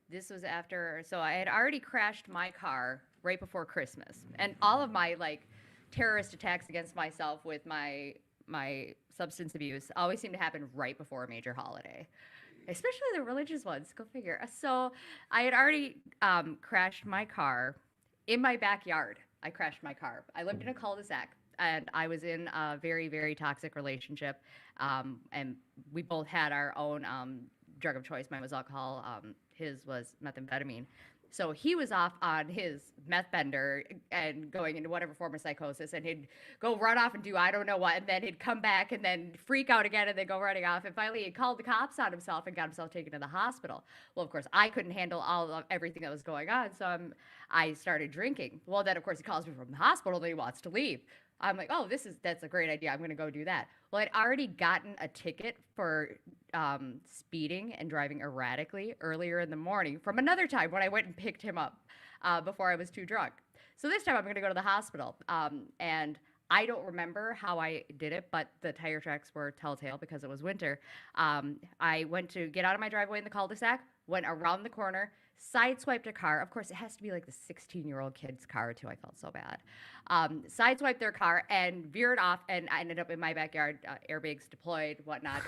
This was after, so I had already crashed my car right before Christmas, and all of my like terrorist attacks against myself with my substance abuse always seem to happen right before a major holiday, especially the religious ones. Go figure. So I had already crashed my car in my backyard. I crashed my car. I lived in a cul-de-sac, and I was in a very, very toxic relationship. And we both had our own drug of choice. Mine was alcohol. His was methamphetamine. So he was off on his meth bender and going into whatever form of psychosis, and he'd go run off and do I don't know what, and then he'd come back and then freak out again and then go running off. And finally, he called the cops on himself and got himself taken to the hospital. Well, of course, I couldn't handle all of everything that was going on, so I started drinking. Well, then of course he calls me from the hospital and he wants to leave. I'm like, oh, that's a great idea. I'm going to go do that. Well, I'd already gotten a ticket for speeding and driving erratically earlier in the morning from another time when I went and picked him up before I was too drunk. So this time I'm going to go to the hospital. And I don't remember how I did it, but the tire tracks were telltale because it was winter. I went to get out of my driveway in the cul-de-sac, went around the corner, sideswiped a car. Of course, it has to be like the 16-year-old kid's car, too. I felt so bad. Sideswiped their car and veered off, and I ended up in my backyard, airbags deployed, whatnot.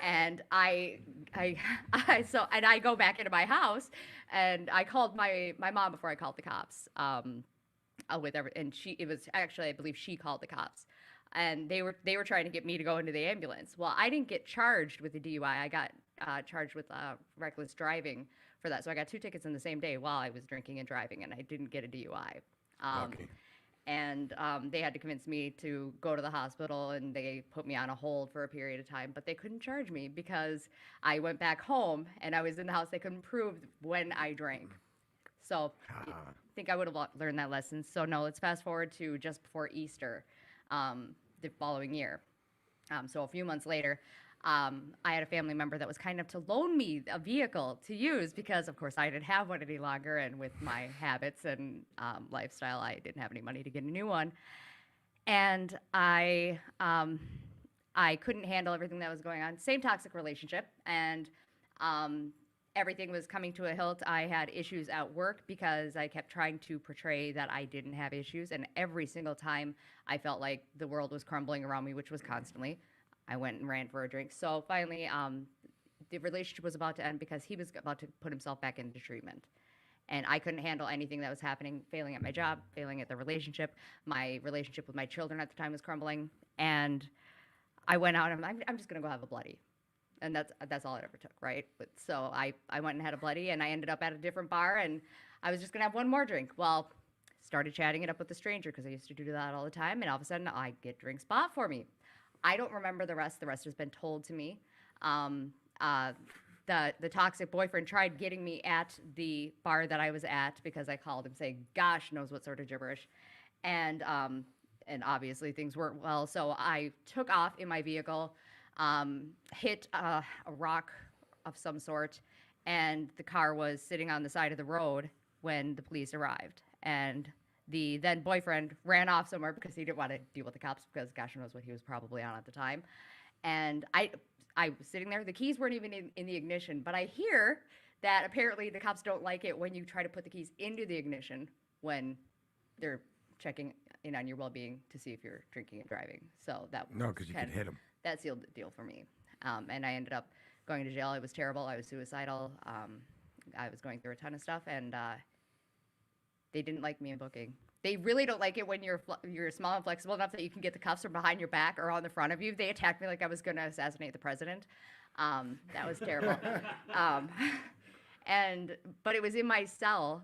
And I go back into my house, and I called my mom before I called the cops. And it was actually, I believe she called the cops, and they were trying to get me to go into the ambulance. Well, I didn't get charged with the DUI. I got charged with reckless driving for that. So I got 2 tickets in the same day while I was drinking and driving, and I didn't get a DUI. Lucky. And they had to convince me to go to the hospital, and they put me on a hold for a period of time, but they couldn't charge me because I went back home and I was in the house. They couldn't prove when I drank. So I think I would have learned that lesson. So no, let's fast forward to just before Easter, the following year. So a few months later, I had a family member that was kind enough to loan me a vehicle to use because, of course, I didn't have one any longer, and with my habits and lifestyle, I didn't have any money to get a new one. And I couldn't handle everything that was going on. Same toxic relationship, and everything was coming to a hilt. I had issues at work because I kept trying to portray that I didn't have issues, and every single time I felt like the world was crumbling around me, which was constantly, I went and ran for a drink. So finally, the relationship was about to end because he was about to put himself back into treatment. And I couldn't handle anything that was happening, failing at my job, failing at the relationship. My relationship with my children at the time was crumbling. And I went out and I'm just going to go have a bloody. And that's all it ever took, right? But so I went and had a bloody, and I ended up at a different bar, and I was just going to have one more drink. Well, started chatting it up with a stranger because I used to do that all the time. And all of a sudden, I get drinks bought for me. I don't remember the rest. The rest has been told to me. The toxic boyfriend tried getting me at the bar that I was at because I called him saying, "Gosh knows what sort of gibberish," and obviously things weren't well. So I took off in my vehicle, hit a rock of some sort, and the car was sitting on the side of the road when the police arrived. And the then boyfriend ran off somewhere because he didn't want to deal with the cops because gosh knows what he was probably on at the time. And I was sitting there. The keys weren't even in the ignition, but I hear that apparently the cops don't like it when you try to put the keys into the ignition when they're checking in on your well-being to see if you're drinking and driving. So that No, was because you kind could of- hit him. that sealed the deal for me. And I ended up going to jail. It was terrible. I was suicidal. I was going through a ton of stuff, and they didn't like me in booking. They really don't like it when you're small and flexible enough that you can get the cuffs from behind your back or on the front of you. They attacked me like I was going to assassinate the president. That was terrible. But it was in my cell.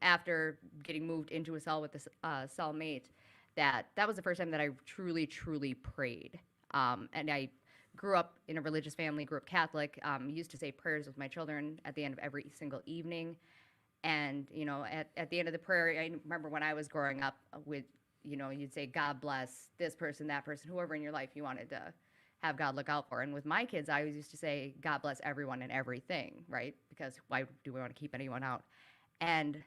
After getting moved into a cell with this cellmate, that was the first time that I truly, truly prayed. And I grew up in a religious family, grew up Catholic, used to say prayers with my children at the end of every single evening. And, at the end of the prayer, I remember when I was growing up with, you'd say, God bless this person, that person, whoever in your life you wanted to have God look out for. And with my kids, I always used to say, God bless everyone and everything, right? Because why do we want to keep anyone out? And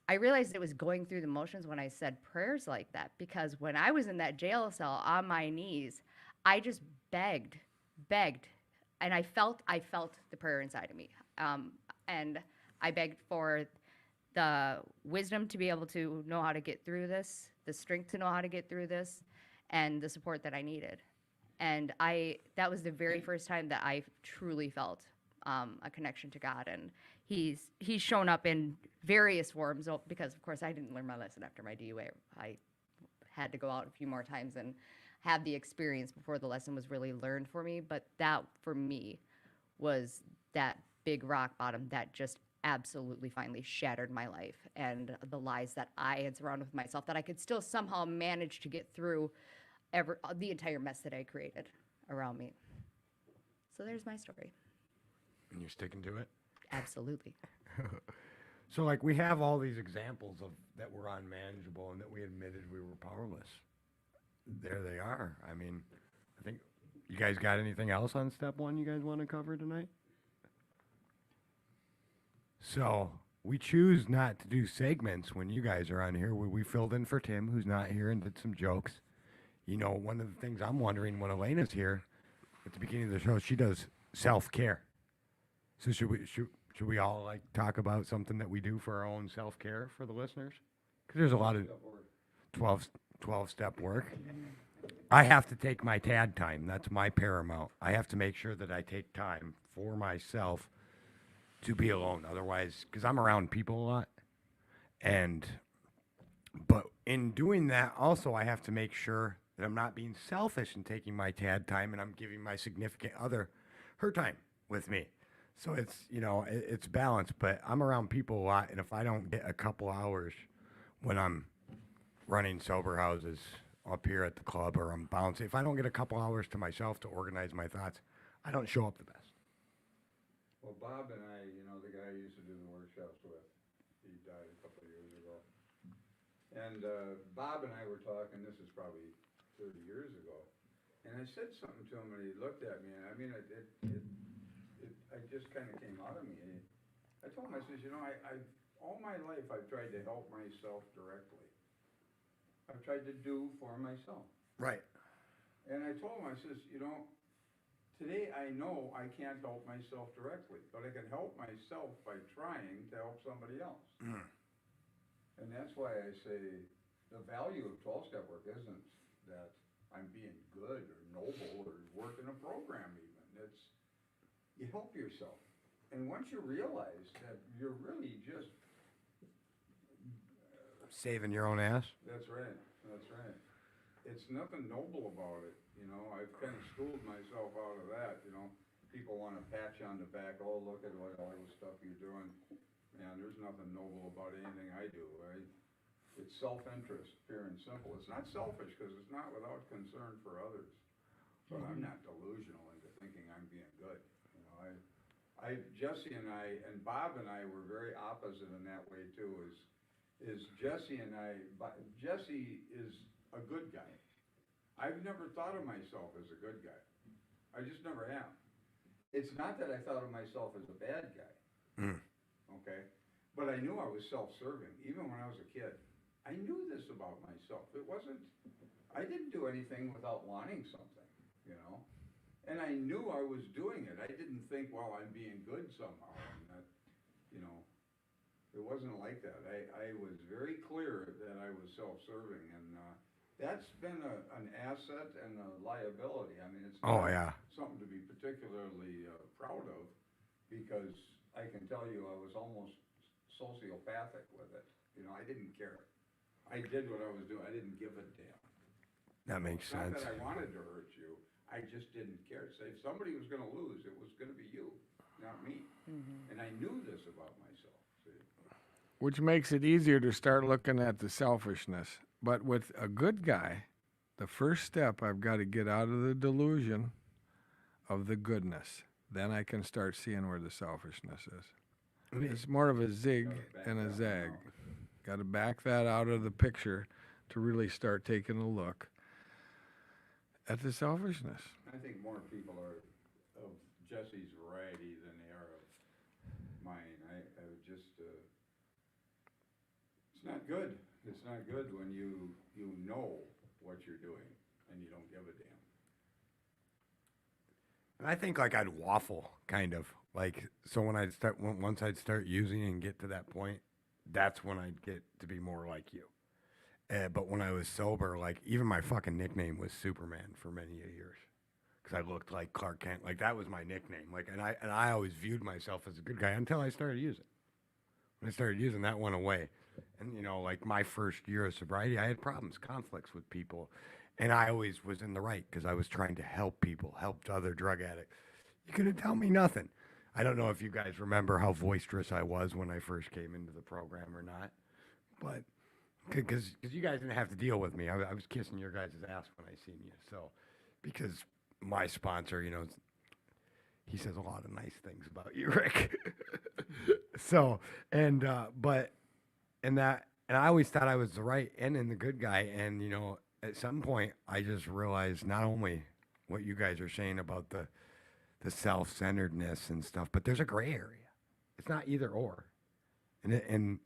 I realized it was going through the motions when I said prayers like that, because when I was in that jail cell on my knees, I just begged, and I felt the prayer inside of me, and I begged for the wisdom to be able to know how to get through this, the strength to know how to get through this, and the support that I needed. And that was the very first time that I truly felt a connection to God. And he's shown up in various forms, because of course I didn't learn my lesson after my DUA. I had to go out a few more times and have the experience before the lesson was really learned for me. But that for me was that big rock bottom that just absolutely finally shattered my life and the lies that I had surrounded with myself, that I could still somehow manage to get through the entire mess that I created around me. So there's my story. And you're sticking to it? Absolutely. So, like, we have all these examples of that were unmanageable and that we admitted we were powerless. There they are. I mean, I think you guys got anything else on step one you guys want to cover tonight? So, we choose not to do segments when you guys are on here. We filled in for Tim, who's not here, and did some jokes. You know, one of the things I'm wondering when Elena's here at the beginning of the show, she does self-care. So should we all like talk about something that we do for our own self-care for the listeners? Because there's a lot of 12-step work. I have to take my TAD time. That's my paramount. I have to make sure that I take time for myself to be alone. Otherwise, because I'm around people a lot. But in doing that, also, I have to make sure that I'm not being selfish in taking my TAD time and I'm giving my significant other her time with me. So it's, it's balanced, but I'm around people a lot. And if I don't get a couple hours when I'm running sober houses up here at the club or I'm bouncing, if I don't get a couple hours to myself to organize my thoughts, I don't show up the best. Well, Bob and I, the guy I used to do the workshops with, he died a couple of years ago. And Bob and I were talking, this is probably 30 years ago, and I said something to him and he looked at me, and I mean, it just kind of came out of me. And I told him, I says, all my life I've tried to help myself directly. I've tried to do for myself. Right. And I told him, I says, today I know I can't help myself directly, but I can help myself by trying to help somebody else. Mm. And that's why I say the value of 12-step work isn't that I'm being good or noble or working a program even. It's you help yourself. And once you realize that you're really just Saving your own ass. That's right. It's nothing noble about it. I've kind of schooled myself out of that. People want to pat you on the back. Oh, look at all the stuff you're doing. Man, there's nothing noble about anything I do. It's self-interest, pure and simple. It's not selfish because it's not without concern for others. But I'm not delusional into thinking I'm being good. Jesse and I, and Bob and I were very opposite in that way too, is Jesse and I, Jesse is a good guy. I've never thought of myself as a good guy. I just never have. It's not that I thought of myself as a bad guy. Mm. Okay? But I knew I was self-serving, even when I was a kid. I knew this about myself. I didn't do anything without wanting something, And I knew I was doing it. I didn't think, well, I'm being good somehow. And that, it wasn't like that. I was very clear that I was self-serving, and that's been an asset and a liability. I mean, it's not something to be particularly proud of, because I can tell you I was almost sociopathic with it. I didn't care. I did what I was doing. I didn't give a damn. That makes sense. Not that I wanted to hurt you. I just didn't care. So if somebody was going to lose, it was going to be you, not me. Mm-hmm. And I knew this about myself. See? Which makes it easier to start looking at the selfishness. But with a good guy, the first step, I've got to get out of the delusion of the goodness. Then I can start seeing where the selfishness is. It's more of a zig and a zag. Got to back that out of the picture to really start taking a look. at the selfishness. I think more people are of Jesse's variety than they are of mine. I would just, it's not good. It's not good when you know what you're doing and you don't give a damn. And I think like I'd waffle kind of like so when I'd start once I'd start using and get to that point, that's when I'd get to be more like you. But when I was sober, like even my fucking nickname was Superman for many years because I looked like Clark Kent. Like that was my nickname. Like and I always viewed myself as a good guy until I started using. When I started using, that went away. And you know, like my first year of sobriety, I had problems, conflicts with people, and I always was in the right because I was trying to help people, helped other drug addicts. You couldn't tell me nothing. I don't know if you guys remember how boisterous I was when I first came into the program or not, but because you guys didn't have to deal with me. I was kissing your guys' ass when I seen you. So because my sponsor, you know, he says a lot of nice things about you, Rick. So and I always thought I was the right and the good guy. And you know, at some point, I just realized not only what you guys are saying about the self-centeredness and stuff, but there's a gray area. It's not either or, and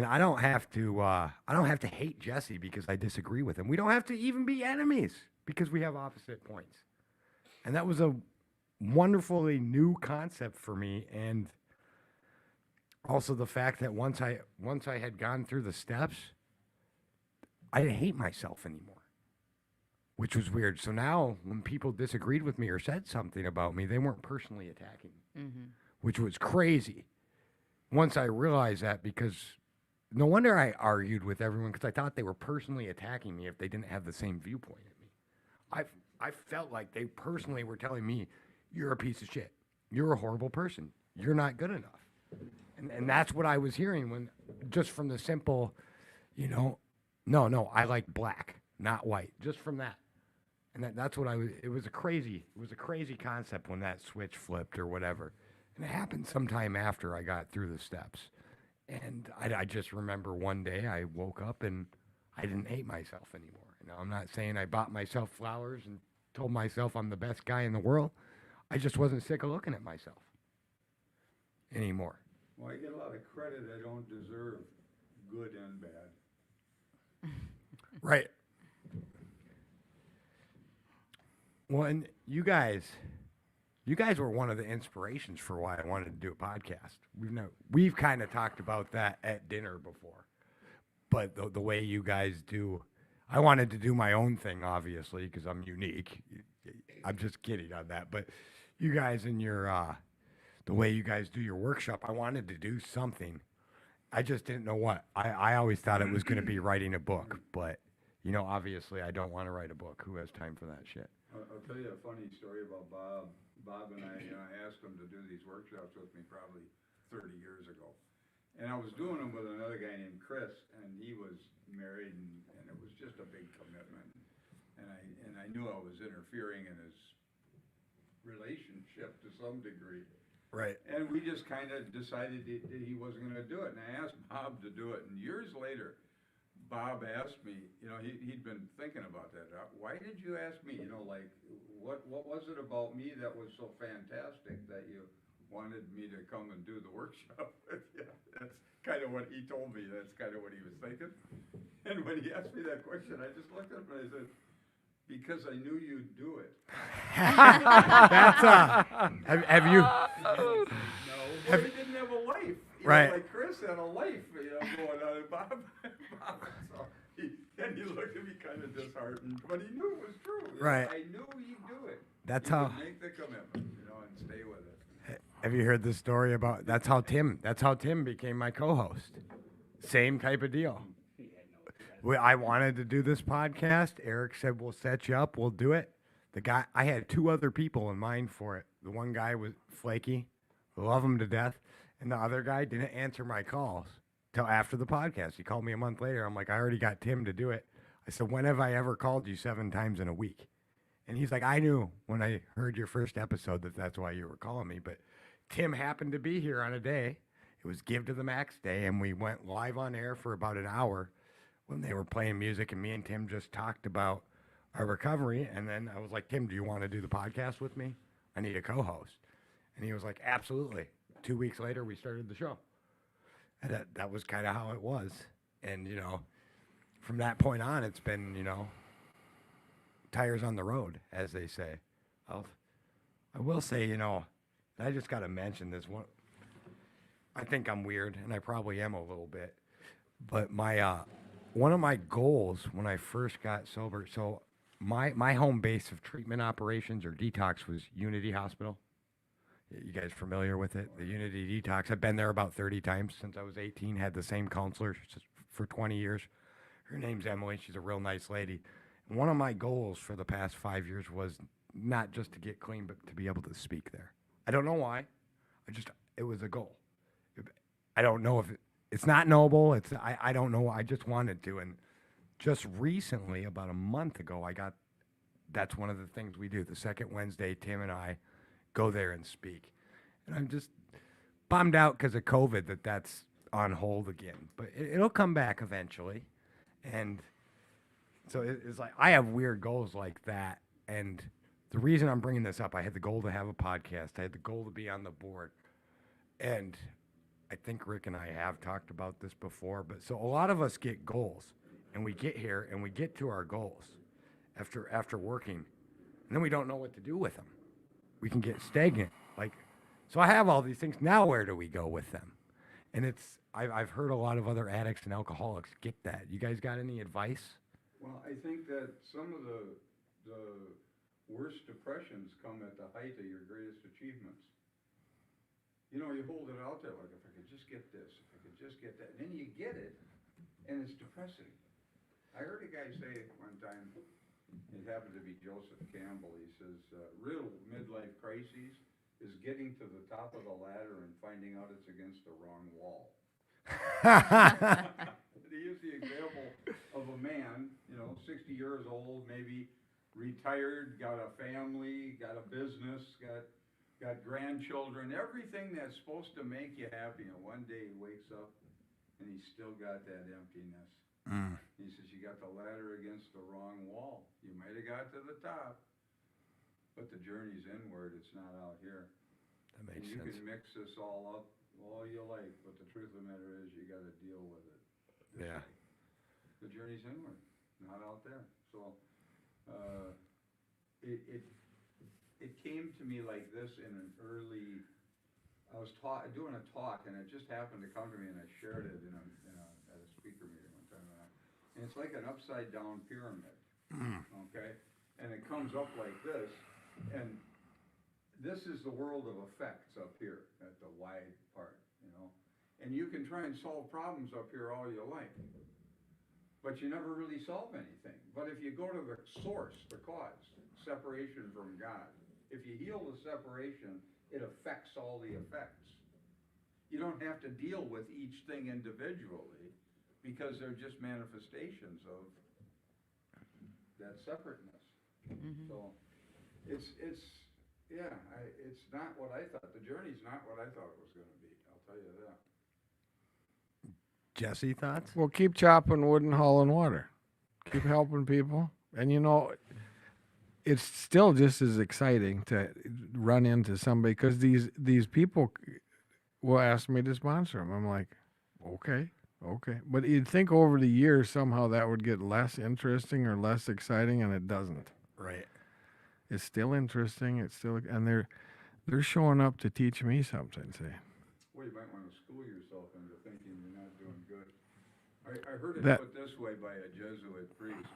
I don't have to hate Jesse because I disagree with him. We don't have to even be enemies because we have opposite points, and that was a wonderfully new concept for me. And also the fact that once I had gone through the steps, I didn't hate myself anymore, which was weird. So now when people disagreed with me or said something about me, they weren't personally attacking me, which was crazy. Once I realized that, because no wonder I argued with everyone because I thought they were personally attacking me if they didn't have the same viewpoint at me. I felt like they personally were telling me, you're a piece of shit. You're a horrible person. You're not good enough. And that's what I was hearing when, just from the simple, you know, no, I like black, not white, just from that. And that's what it was a crazy concept when that switch flipped or whatever. And it happened sometime after I got through the steps. And I just remember one day I woke up and I didn't hate myself anymore. Now, I'm not saying I bought myself flowers and told myself I'm the best guy in the world. I just wasn't sick of looking at myself anymore. Well, I get a lot of credit I don't deserve, good and bad. Right. Well, and you guys were one of the inspirations for why I wanted to do a podcast. We've kind of talked about that at dinner before, but the way you guys do, I wanted to do my own thing, obviously, because I'm unique. I'm just kidding on that, but you guys and your the way you guys do your workshop, I wanted to do something. I just didn't know what. I always thought it was going to be writing a book, but you know, obviously, I don't want to write a book. Who has time for that shit? I'll tell you a funny story about Bob. Bob and I, I asked him to do these workshops with me probably 30 years ago. And I was doing them with another guy named Chris, and he was married, and it was just a big commitment. And I knew I was interfering in his relationship to some degree. Right. And we just kind of decided that he wasn't going to do it. And I asked Bob to do it. And years later, Bob asked me, you know, he'd been thinking about that. Why did you ask me? You know, like, what was it about me that was so fantastic that you wanted me to come and do the workshop with you? That's kind of what he told me. That's kind of what he was thinking. And when he asked me that question, I just looked at him and I said, because I knew you'd do it. That's have you? No, well, he didn't have a life. You Right. know, like Chris had a life, you know, going on. And Bob so he looked at me kind of disheartened, but he knew it was true. You know, Right. I knew he'd do it. That's He how. would make the commitment, you know, and stay with it. Have you heard the story about? That's how Tim became my co-host. Same type of deal. I wanted to do this podcast. Eric said, we'll set you up. We'll do it. The guy, I had two other people in mind for it. The one guy was flaky, love him to death. And the other guy didn't answer my calls till after the podcast. He called me a month later. I'm like, I already got Tim to do it. I said, when have I ever called you 7 times in a week? And he's like, I knew when I heard your first episode that's why you were calling me. But Tim happened to be here on a day. It was Give to the Max Day. And we went live on air for about an hour when they were playing music, and me and Tim just talked about our recovery. And then I was like, Tim, do you want to do the podcast with me? I need a co-host. And he was like, absolutely. 2 weeks later, we started the show. And that was kind of how it was. And, you know, from that point on, it's been, you know, tires on the road, as they say. I will say, you know, I just got to mention this one. I think I'm weird, and I probably am a little bit. But my one of my goals when I first got sober, so my home base of treatment operations or detox was Unity Hospital. You guys familiar with it? The Unity Detox. I've been there about 30 times since I was 18. Had the same counselor for 20 years. Her name's Emily. She's a real nice lady. One of my goals for the past 5 years was not just to get clean, but to be able to speak there. I don't know why. It was a goal. I don't know if it's not noble. I don't know. I just wanted to. And just recently, about a month ago, that's one of the things we do. The second Wednesday, Tim and I go there and speak. And I'm just bummed out because of COVID that's on hold again. But it'll come back eventually. And so it's like I have weird goals like that. And the reason I'm bringing this up, I had the goal to have a podcast. I had the goal to be on the board. And I think Rick and I have talked about this before. But so a lot of us get goals. And we get here and we get to our goals after working. And then we don't know what to do with them. We can get stagnant. So I have all these things. Now where do we go with them? And I've heard a lot of other addicts and alcoholics get that. You guys got any advice? Well, I think that some of the worst depressions come at the height of your greatest achievements. You know, you hold it out there like, if I could just get this, if I could just get that. And then you get it, and it's depressing. I heard a guy say one time, it happened to be Joseph Campbell, he says, real midlife crises is getting to the top of the ladder and finding out it's against the wrong wall. He used the example of a man, 60 years old, maybe retired, got a family, got a business, got grandchildren, everything that's supposed to make you happy. And one day he wakes up and he's still got that emptiness. He says, you got the ladder against the wrong wall. You might have got to the top, but the journey's inward. It's not out here. That makes and you sense. can mix this all up all you like, but the truth of the matter is you got to deal with it. Yeah. The journey's inward, not out there. So it came to me like this in an early. I was doing a talk, and it just happened to come to me, and I shared it at a speaker meeting one time. And it's like an upside down pyramid, okay? And it comes up like this, and this is the world of effects up here at the wide part, And you can try and solve problems up here all you like, but you never really solve anything. But if you go to the source, the cause, separation from God, if you heal the separation, it affects all the effects. You don't have to deal with each thing individually because they're just manifestations of that separateness. Mm-hmm. So it's not what I thought. The journey's not what I thought it was going to be. I'll tell you that. Jesse, thoughts? Well, keep chopping wood and hauling water. Keep helping people. And it's still just as exciting to run into somebody because these people will ask me to sponsor them. I'm like, okay. But you'd think over the years somehow that would get less interesting or less exciting, and it doesn't. Right. It's still interesting. And they're showing up to teach me something. See. Well, you might want to school yourself into thinking you're not doing good. I heard it That- put this way by a Jesuit priest.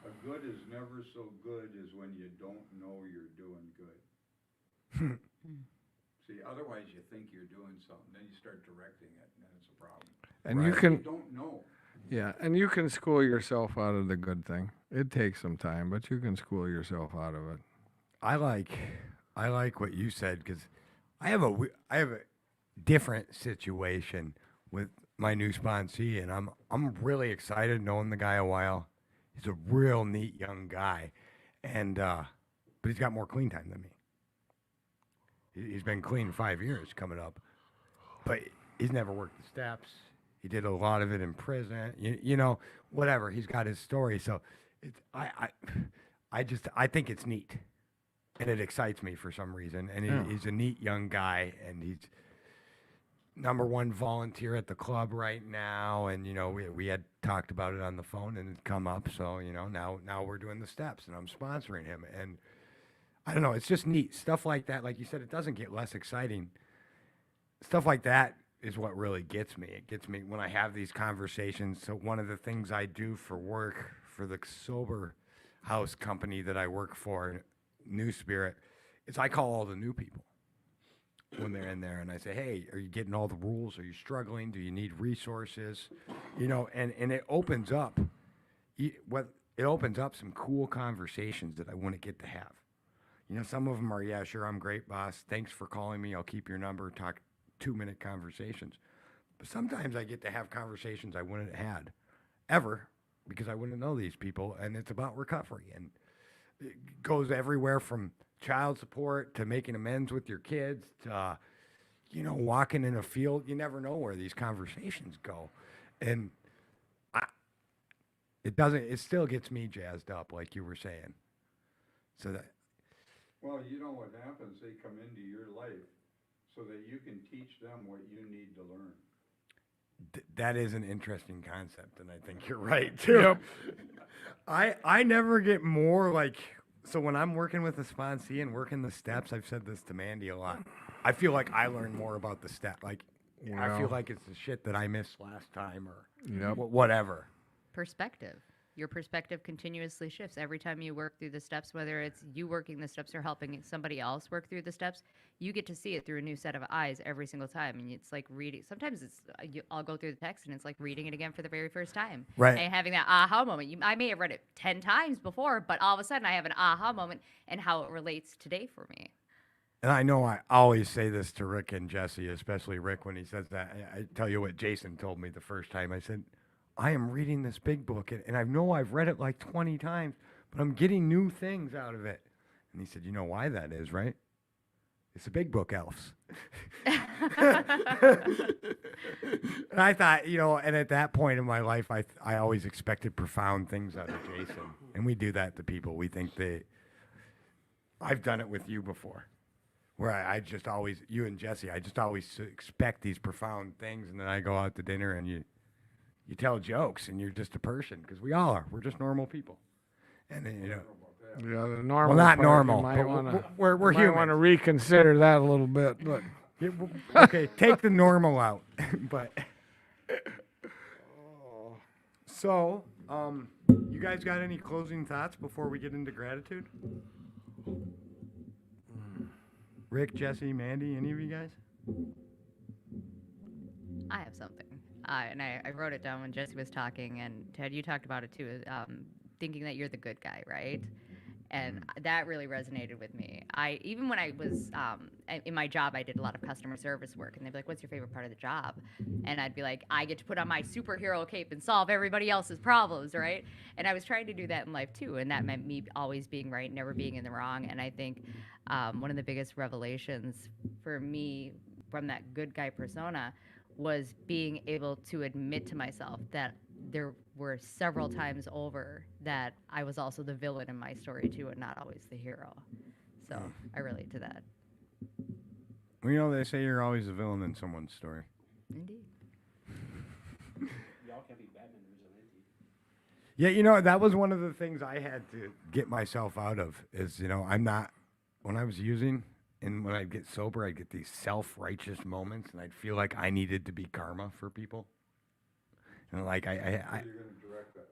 A good is never so good as when you don't know you're doing good. See, otherwise you think you're doing something, then you start directing it, and then it's a problem. And Right. you You can, don't know. yeah, and you can school yourself out of the good thing. It takes some time, but you can school yourself out of it. I like what you said because I have a different situation with my new sponsee, and I'm really excited knowing the guy a while. He's a real neat young guy, and but he's got more clean time than me. He's been clean 5 years coming up, but he's never worked the steps. He did a lot of it in prison. Whatever. He's got his story. So I think it's neat, and it excites me for some reason. And Yeah. he's a neat young guy, and he's #1 volunteer at the club right now. And we had talked about it on the phone, and it come up. So now we're doing the steps, and I'm sponsoring him. And I don't know, it's just neat stuff like that. Like you said, it doesn't get less exciting. Stuff like that is what really gets me. It gets me when I have these conversations. So one of the things I do for work for the sober house company that I work for, New Spirit, is I call all the new people when they're in there, and I say, hey, are you getting all the rules? Are you struggling? Do you need resources? And it opens up it opens up some cool conversations that I wouldn't get to have. Some of them are, yeah, sure, I'm great, boss. Thanks for calling me. I'll keep your number. Talk 2-minute conversations. But sometimes I get to have conversations I wouldn't have had ever because I wouldn't know these people, and it's about recovery. And it goes everywhere from child support to making amends with your kids to, walking in a field. You never know where these conversations go. And it still gets me jazzed up, like you were saying. So that, Well, you know what happens, they come into your life so that you can teach them what you need to learn. that is an interesting concept, and I think you're right too. I never get more like, so when I'm working with a sponsee and working the steps, I've said this to Mandy a lot. I feel like I learn more about the step. Like I feel Well. like it's the shit that I missed last time or Yep. whatever. Perspective. Your perspective continuously shifts every time you work through the steps, whether it's you working the steps or helping somebody else work through the steps. You get to see it through a new set of eyes every single time. And it's like reading. Sometimes I'll go through the text and it's like reading it again for the very first time. Right. And having that aha moment. I may have read it 10 times before, but all of a sudden I have an aha moment and how it relates today for me. And I know I always say this to Rick and Jesse, especially Rick when he says that. I tell you what Jason told me the first time. I said, I am reading this big book, and I know I've read it like 20 times, but I'm getting new things out of it. And he said, you know why that is, right? It's a big book, elves. And I thought, and at that point in my life, I always expected profound things out of Jason. And we do that to people. We think I've done it with you before. Where I just always, you and Jesse, I just always expect these profound things, and then I go out to dinner and you tell jokes, and you're just a person, because we all are. We're just normal people. And then, Yeah, the normal. not part, normal, You might but wanna, we're you might want to humans. reconsider that a little bit, but. Okay, take the normal out. But so, you guys got any closing thoughts before we get into gratitude? Rick, Jesse, Mandy, any of you guys? I have something. And I wrote it down when Jesse was talking, and Ted, you talked about it too, thinking that you're the good guy, right? And that really resonated with me. Even when I was in my job, I did a lot of customer service work, and they'd be like, what's your favorite part of the job? And I'd be like, I get to put on my superhero cape and solve everybody else's problems, right? And I was trying to do that in life too, and that meant me always being right, never being in the wrong. And I think one of the biggest revelations for me from that good guy persona was being able to admit to myself that there were several times over that I was also the villain in my story too, and not always the hero. So I relate to that. Well, they say you're always a villain in someone's story. Indeed. Y'all can't be Batman or vigilante. Yeah, that was one of the things I had to get myself out of is, I'm not, when I was using and when I'd get sober, I'd get these self-righteous moments, and I'd feel like I needed to be karma for people. And like, You're gonna direct that.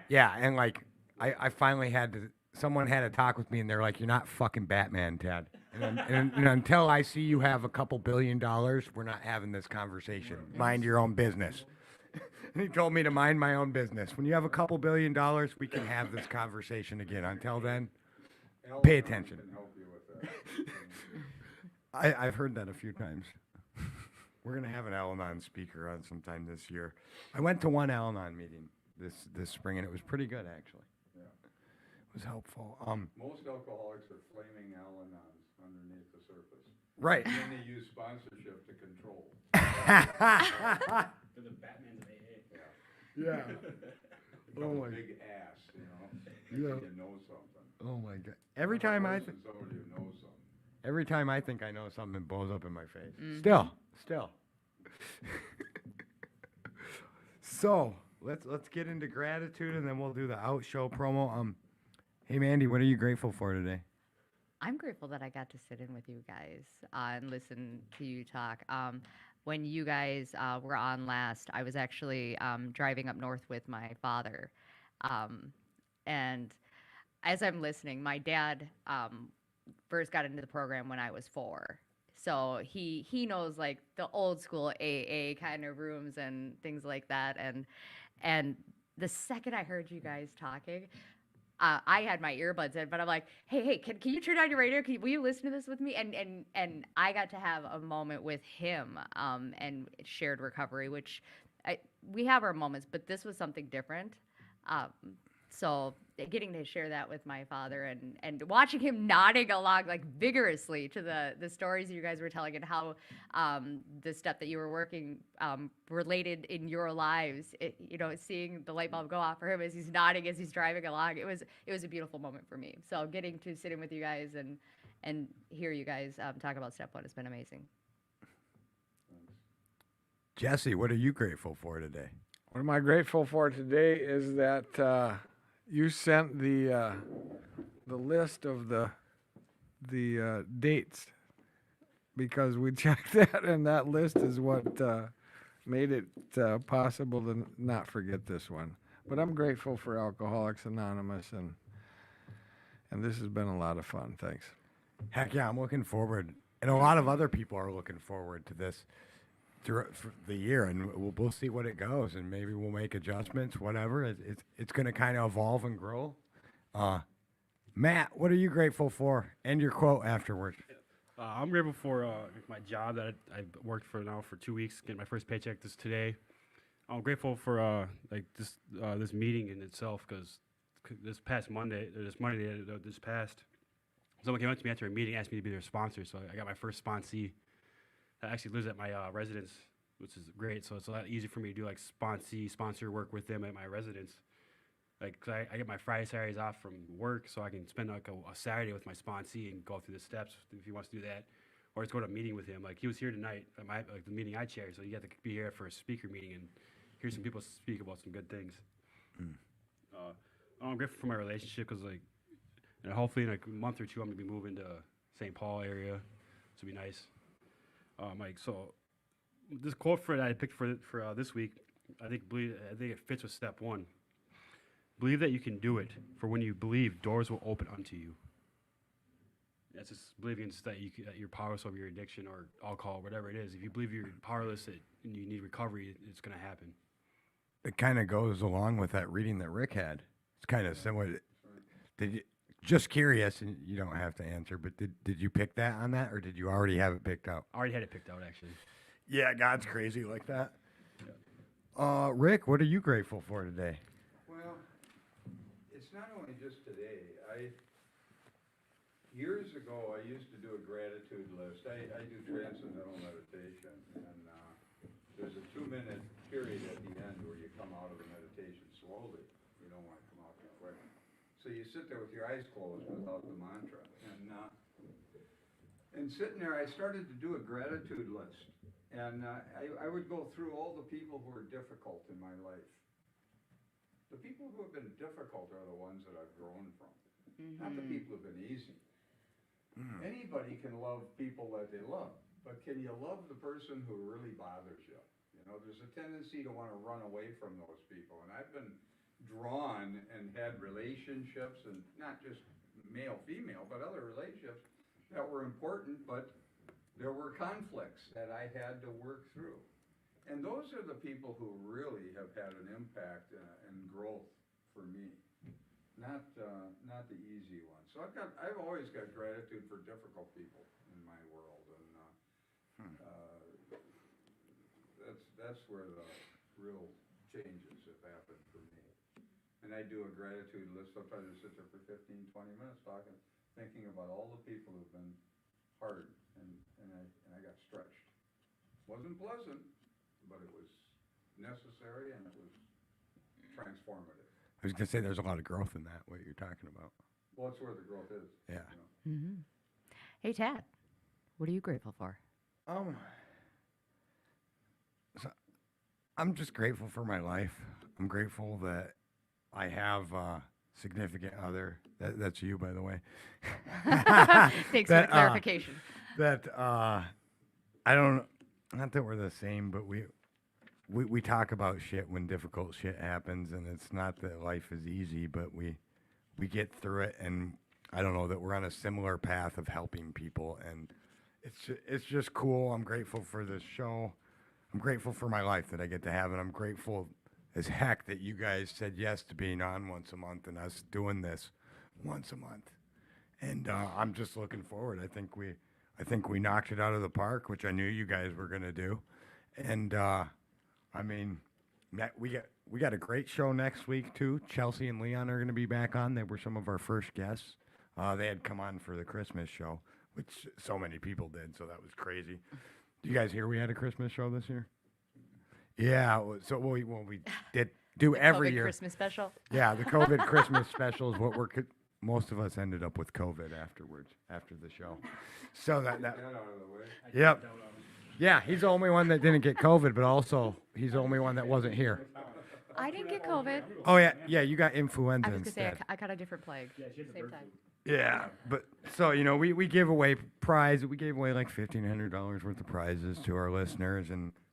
yeah, and like, I finally someone had a talk with me, and they're like, you're not fucking Batman, Ted. And until I see you have a couple $1 billion, we're not having this conversation. Mind your own business. And he told me to mind my own business. When you have a couple $1 billion, we can have this conversation again. Until then, pay attention. Can help you with that. I've heard that a few times. We're going to have an Al-Anon speaker on sometime this year. I went to one Al-Anon meeting this spring, and it was pretty good, actually. Yeah. It was helpful. Most alcoholics are flaming Al-Anons underneath the surface. Right. And then they use sponsorship to control. They're the Batmans of AA. Yeah. Become Oh a my- big ass, Yeah. You know something. Oh my God! Every time I Somebody who knows something. every time I think I know something, it blows up in my face. Mhm. Still. So let's get into gratitude, and then we'll do the out show promo. Hey Mandy, what are you grateful for today? I'm grateful that I got to sit in with you guys and listen to you talk. When you guys were on last, I was actually driving up north with my father. Um, and as I'm listening, my dad first got into the program when I was 4. So he knows like the old school AA kind of rooms and things like that. And the second I heard you guys talking, I had my earbuds in, but I'm like, hey, can you turn on your radio? Will you listen to this with me? And I got to have a moment with him and shared recovery, which we have our moments, but this was something different. Um, so getting to share that with my father and watching him nodding along like vigorously to the stories you guys were telling and how the step that you were working related in your lives, seeing the light bulb go off for him as he's nodding as he's driving along, it was a beautiful moment for me. So getting to sit in with you guys and hear you guys talk about step 1 has been amazing. Jesse, what are you grateful for today? What am I grateful for today is that you sent the list of the dates, because we checked that, and that list is what made it possible to not forget this one. But I'm grateful for Alcoholics Anonymous, and this has been a lot of fun. Thanks. Heck yeah, I'm looking forward, and a lot of other people are looking forward to this through the year, and we'll see what it goes, and maybe we'll make adjustments, whatever. It's going to kind of evolve and grow. Matt, what are you grateful for? And your quote afterwards. I'm grateful for my job that I've worked for now for 2 weeks, getting my first paycheck today. I'm grateful for this meeting in itself, because this Monday that just passed, someone came up to me after a meeting, asked me to be their sponsor. So I got my first sponsee that actually lives at my residence, which is great. So it's a lot easier for me to do like sponsor work with them at my residence. Like, 'cause I get my Friday, Saturdays off from work, so I can spend like a Saturday with my sponsee and go through the steps if he wants to do that, or just go to a meeting with him. Like, he was here tonight at the meeting I chaired, so you have to be here for a speaker meeting and hear some people speak about some good things. I'm grateful for my relationship, because and hopefully in like a month or two I'm gonna be moving to St. Paul area, so it'll be nice. So this quote that I picked for this week, I think it fits with step 1. Believe that you can do it, for when you believe, doors will open unto you. That's just believing that you're powerless over your addiction or alcohol, whatever it is. If you believe you're powerless and you need recovery, it's going to happen. It kind of goes along with that reading that Rick had. It's kind of similar. Did you, just curious, and you don't have to answer, but did you pick that on that, or did you already have it picked out? I already had it picked out, actually. Yeah, God's crazy like that. Rick, what are you grateful for today? Well, it's not only just today. Years ago, I used to do a gratitude list. I do transcendental meditation, and there's a 2-minute period at the end where you come out of the meditation slowly. You don't want to come out too quick. So you sit there with your eyes closed without the mantra. And sitting there, I started to do a gratitude list. And I would go through all the people who were difficult in my life. The people who have been difficult are the ones that I've grown from, not the people who have been easy. Anybody can love people that they love, but can you love the person who really bothers you? You know, there's a tendency to want to run away from those people. And I've been drawn and had relationships, and not just male-female, but other relationships that were important, but there were conflicts that I had to work through. And those are the people who really have had an impact and growth for me, not the easy ones. So I've always got gratitude for difficult people in my world, and that's where the real changes have happened for me. And I do a gratitude list. Sometimes I sit there for 15, 20 minutes talking, thinking about all the people who've been hard, and I got stretched. Wasn't pleasant, but it was necessary, and it was transformative. I was going to say there's a lot of growth in that, what you're talking about. Well, that's where the growth is. Yeah. you know. Mm-hmm. Hey, Tad, what are you grateful for? So I'm just grateful for my life. I'm grateful that I have a significant other. That's you, by the way. Thanks for the That, clarification. That I don't. Not that we're the same, but we talk about shit when difficult shit happens, and it's not that life is easy, but we get through it, and I don't know that we're on a similar path of helping people, and it's just cool. I'm grateful for this show. I'm grateful for my life that I get to have, and I'm grateful as heck that you guys said yes to being on once a month and us doing this once a month. And I'm just looking forward. I think we knocked it out of the park, which I knew you guys were gonna do. And I mean, we got a great show next week too. Chelsea and Leon are gonna be back on. They were some of our first guests. They had come on for the Christmas show, which so many people did, so that was crazy. Do you guys hear we had a Christmas show this year? Yeah. So we did do every COVID year. Christmas special. Yeah, the COVID Christmas special is what most of us ended up with COVID afterwards, after the show. So that Get that out of the way. yep. Yeah, he's the only one that didn't get COVID, but also he's the only one that wasn't here. I didn't get COVID. Oh yeah, you got influenza I was gonna say instead. I caught a different plague. Same time. Yeah, but so we give away we gave away like $1,500 worth of prizes to our listeners,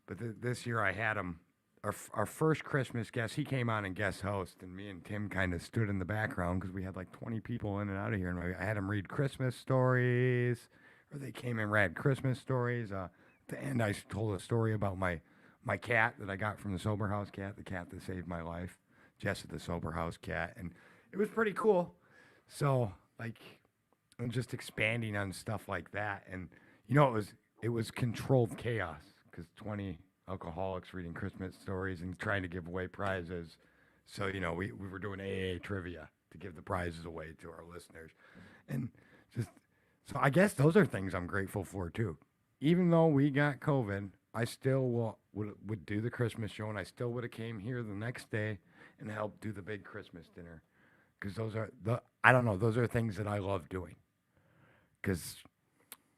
but this year I had him. Our first Christmas guest, he came on and guest host, and me and Tim kind of stood in the background because we had like 20 people in and out of here, and I had him read Christmas stories, or they came and read Christmas stories. At the end, I told a story about my cat that I got from the Sober House cat, the cat that saved my life, Jess the Sober House cat, and it was pretty cool. So like, I'm just expanding on stuff like that, and it was controlled chaos because 20 alcoholics reading Christmas stories and trying to give away prizes. So, we were doing AA trivia to give the prizes away to our listeners. And so I guess those are things I'm grateful for too. Even though we got COVID, I still would do the Christmas show, and I still would have came here the next day and helped do the big Christmas dinner. Because those are things that I love doing. Because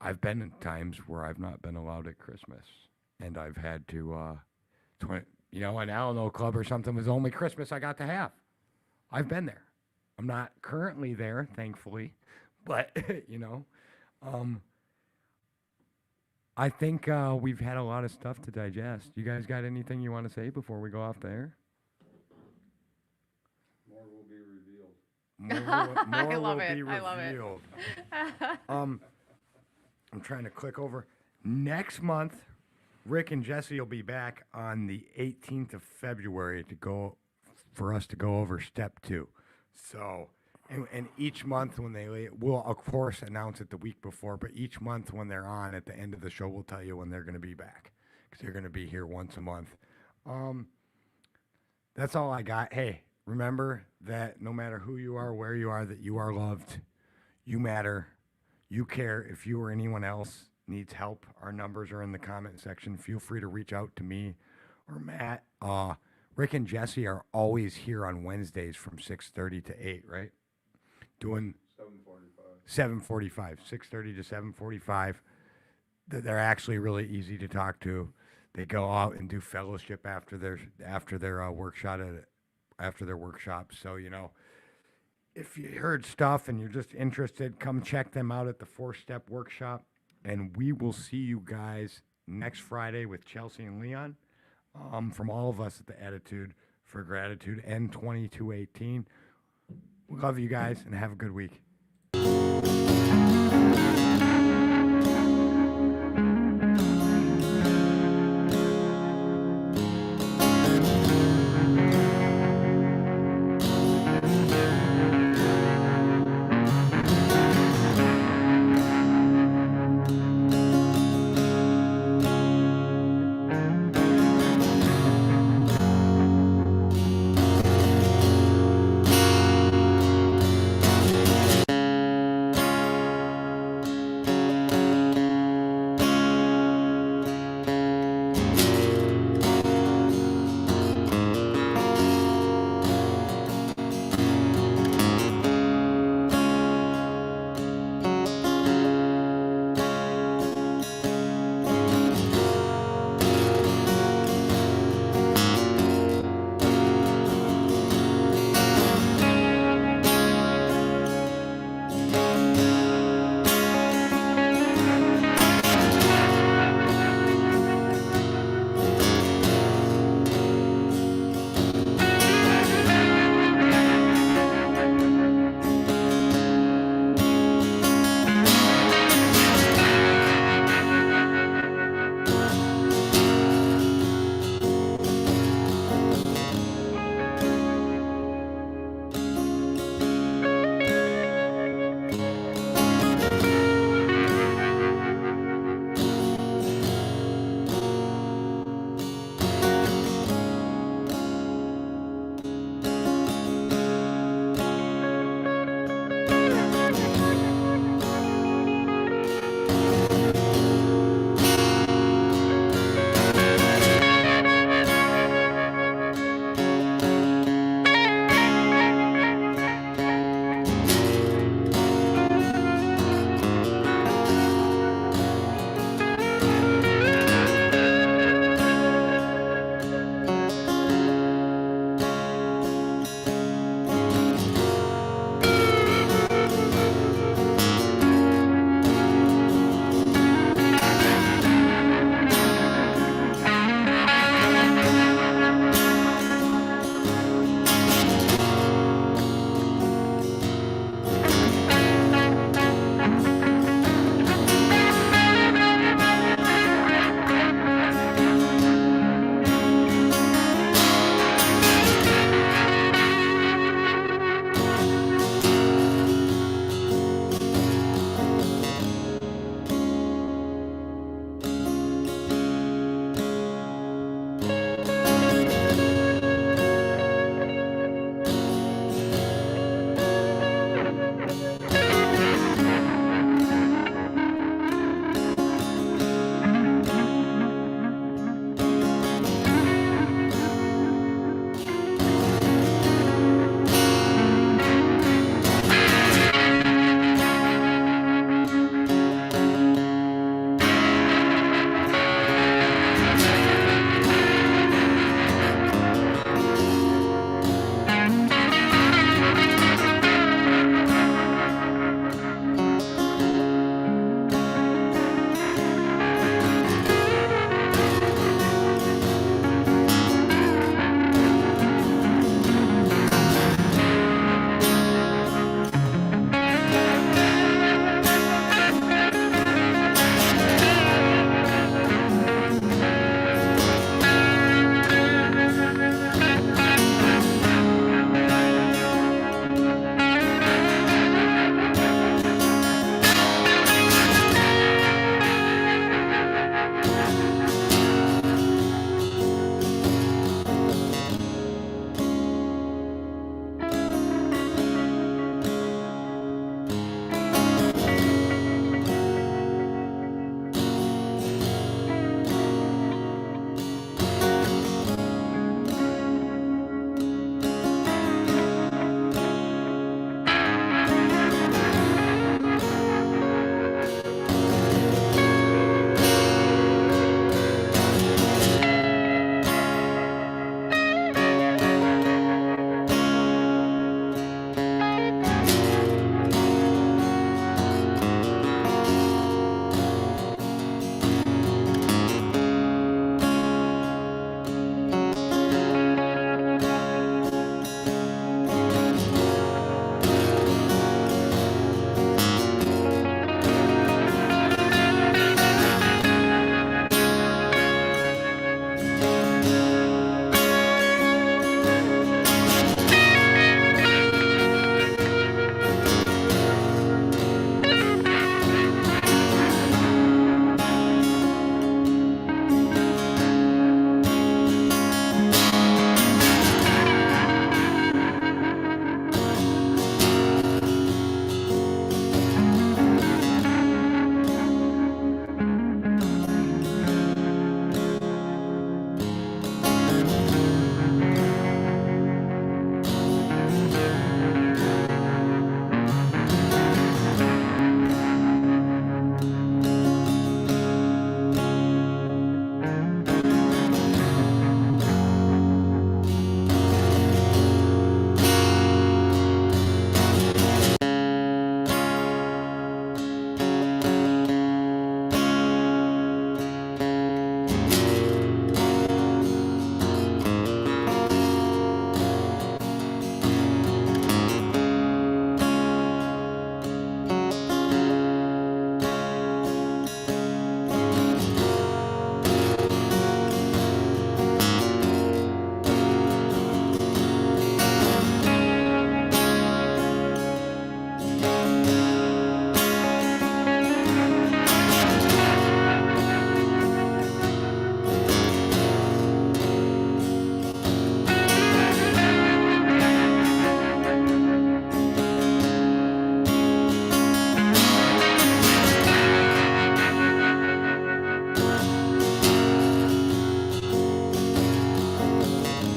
I've been in times where I've not been allowed at Christmas. And I've had to, an Alamo Club or something was the only Christmas I got to have. I've been there. I'm not currently there, thankfully, but I think we've had a lot of stuff to digest. You guys got anything you want to say before we go off the air? More will be revealed. More I love will it. be I love it. revealed. I'm trying to click over. Next month, Rick and Jesse will be back on the 18th of February for us to go over step 2. So, and each month we'll of course announce it the week before, but each month when they're on at the end of the show, we'll tell you when they're going to be back because they're going to be here once a month. That's all I got. Hey, remember that no matter who you are, where you are, that you are loved, you matter, you care. If you or anyone else needs help, our numbers are in the comment section. Feel free to reach out to me or Matt. Rick and Jesse are always here on Wednesdays from 6:30 to 8, right? Doing 7:45, 6:30 to 7:45. They're actually really easy to talk to. They go out and do fellowship after their workshop. So if you heard stuff and you're just interested, come check them out at the 4-step workshop. And we will see you guys next Friday with Chelsea and Leon. From all of us at the Attitude for Gratitude and 2218. We love you guys and have a good week.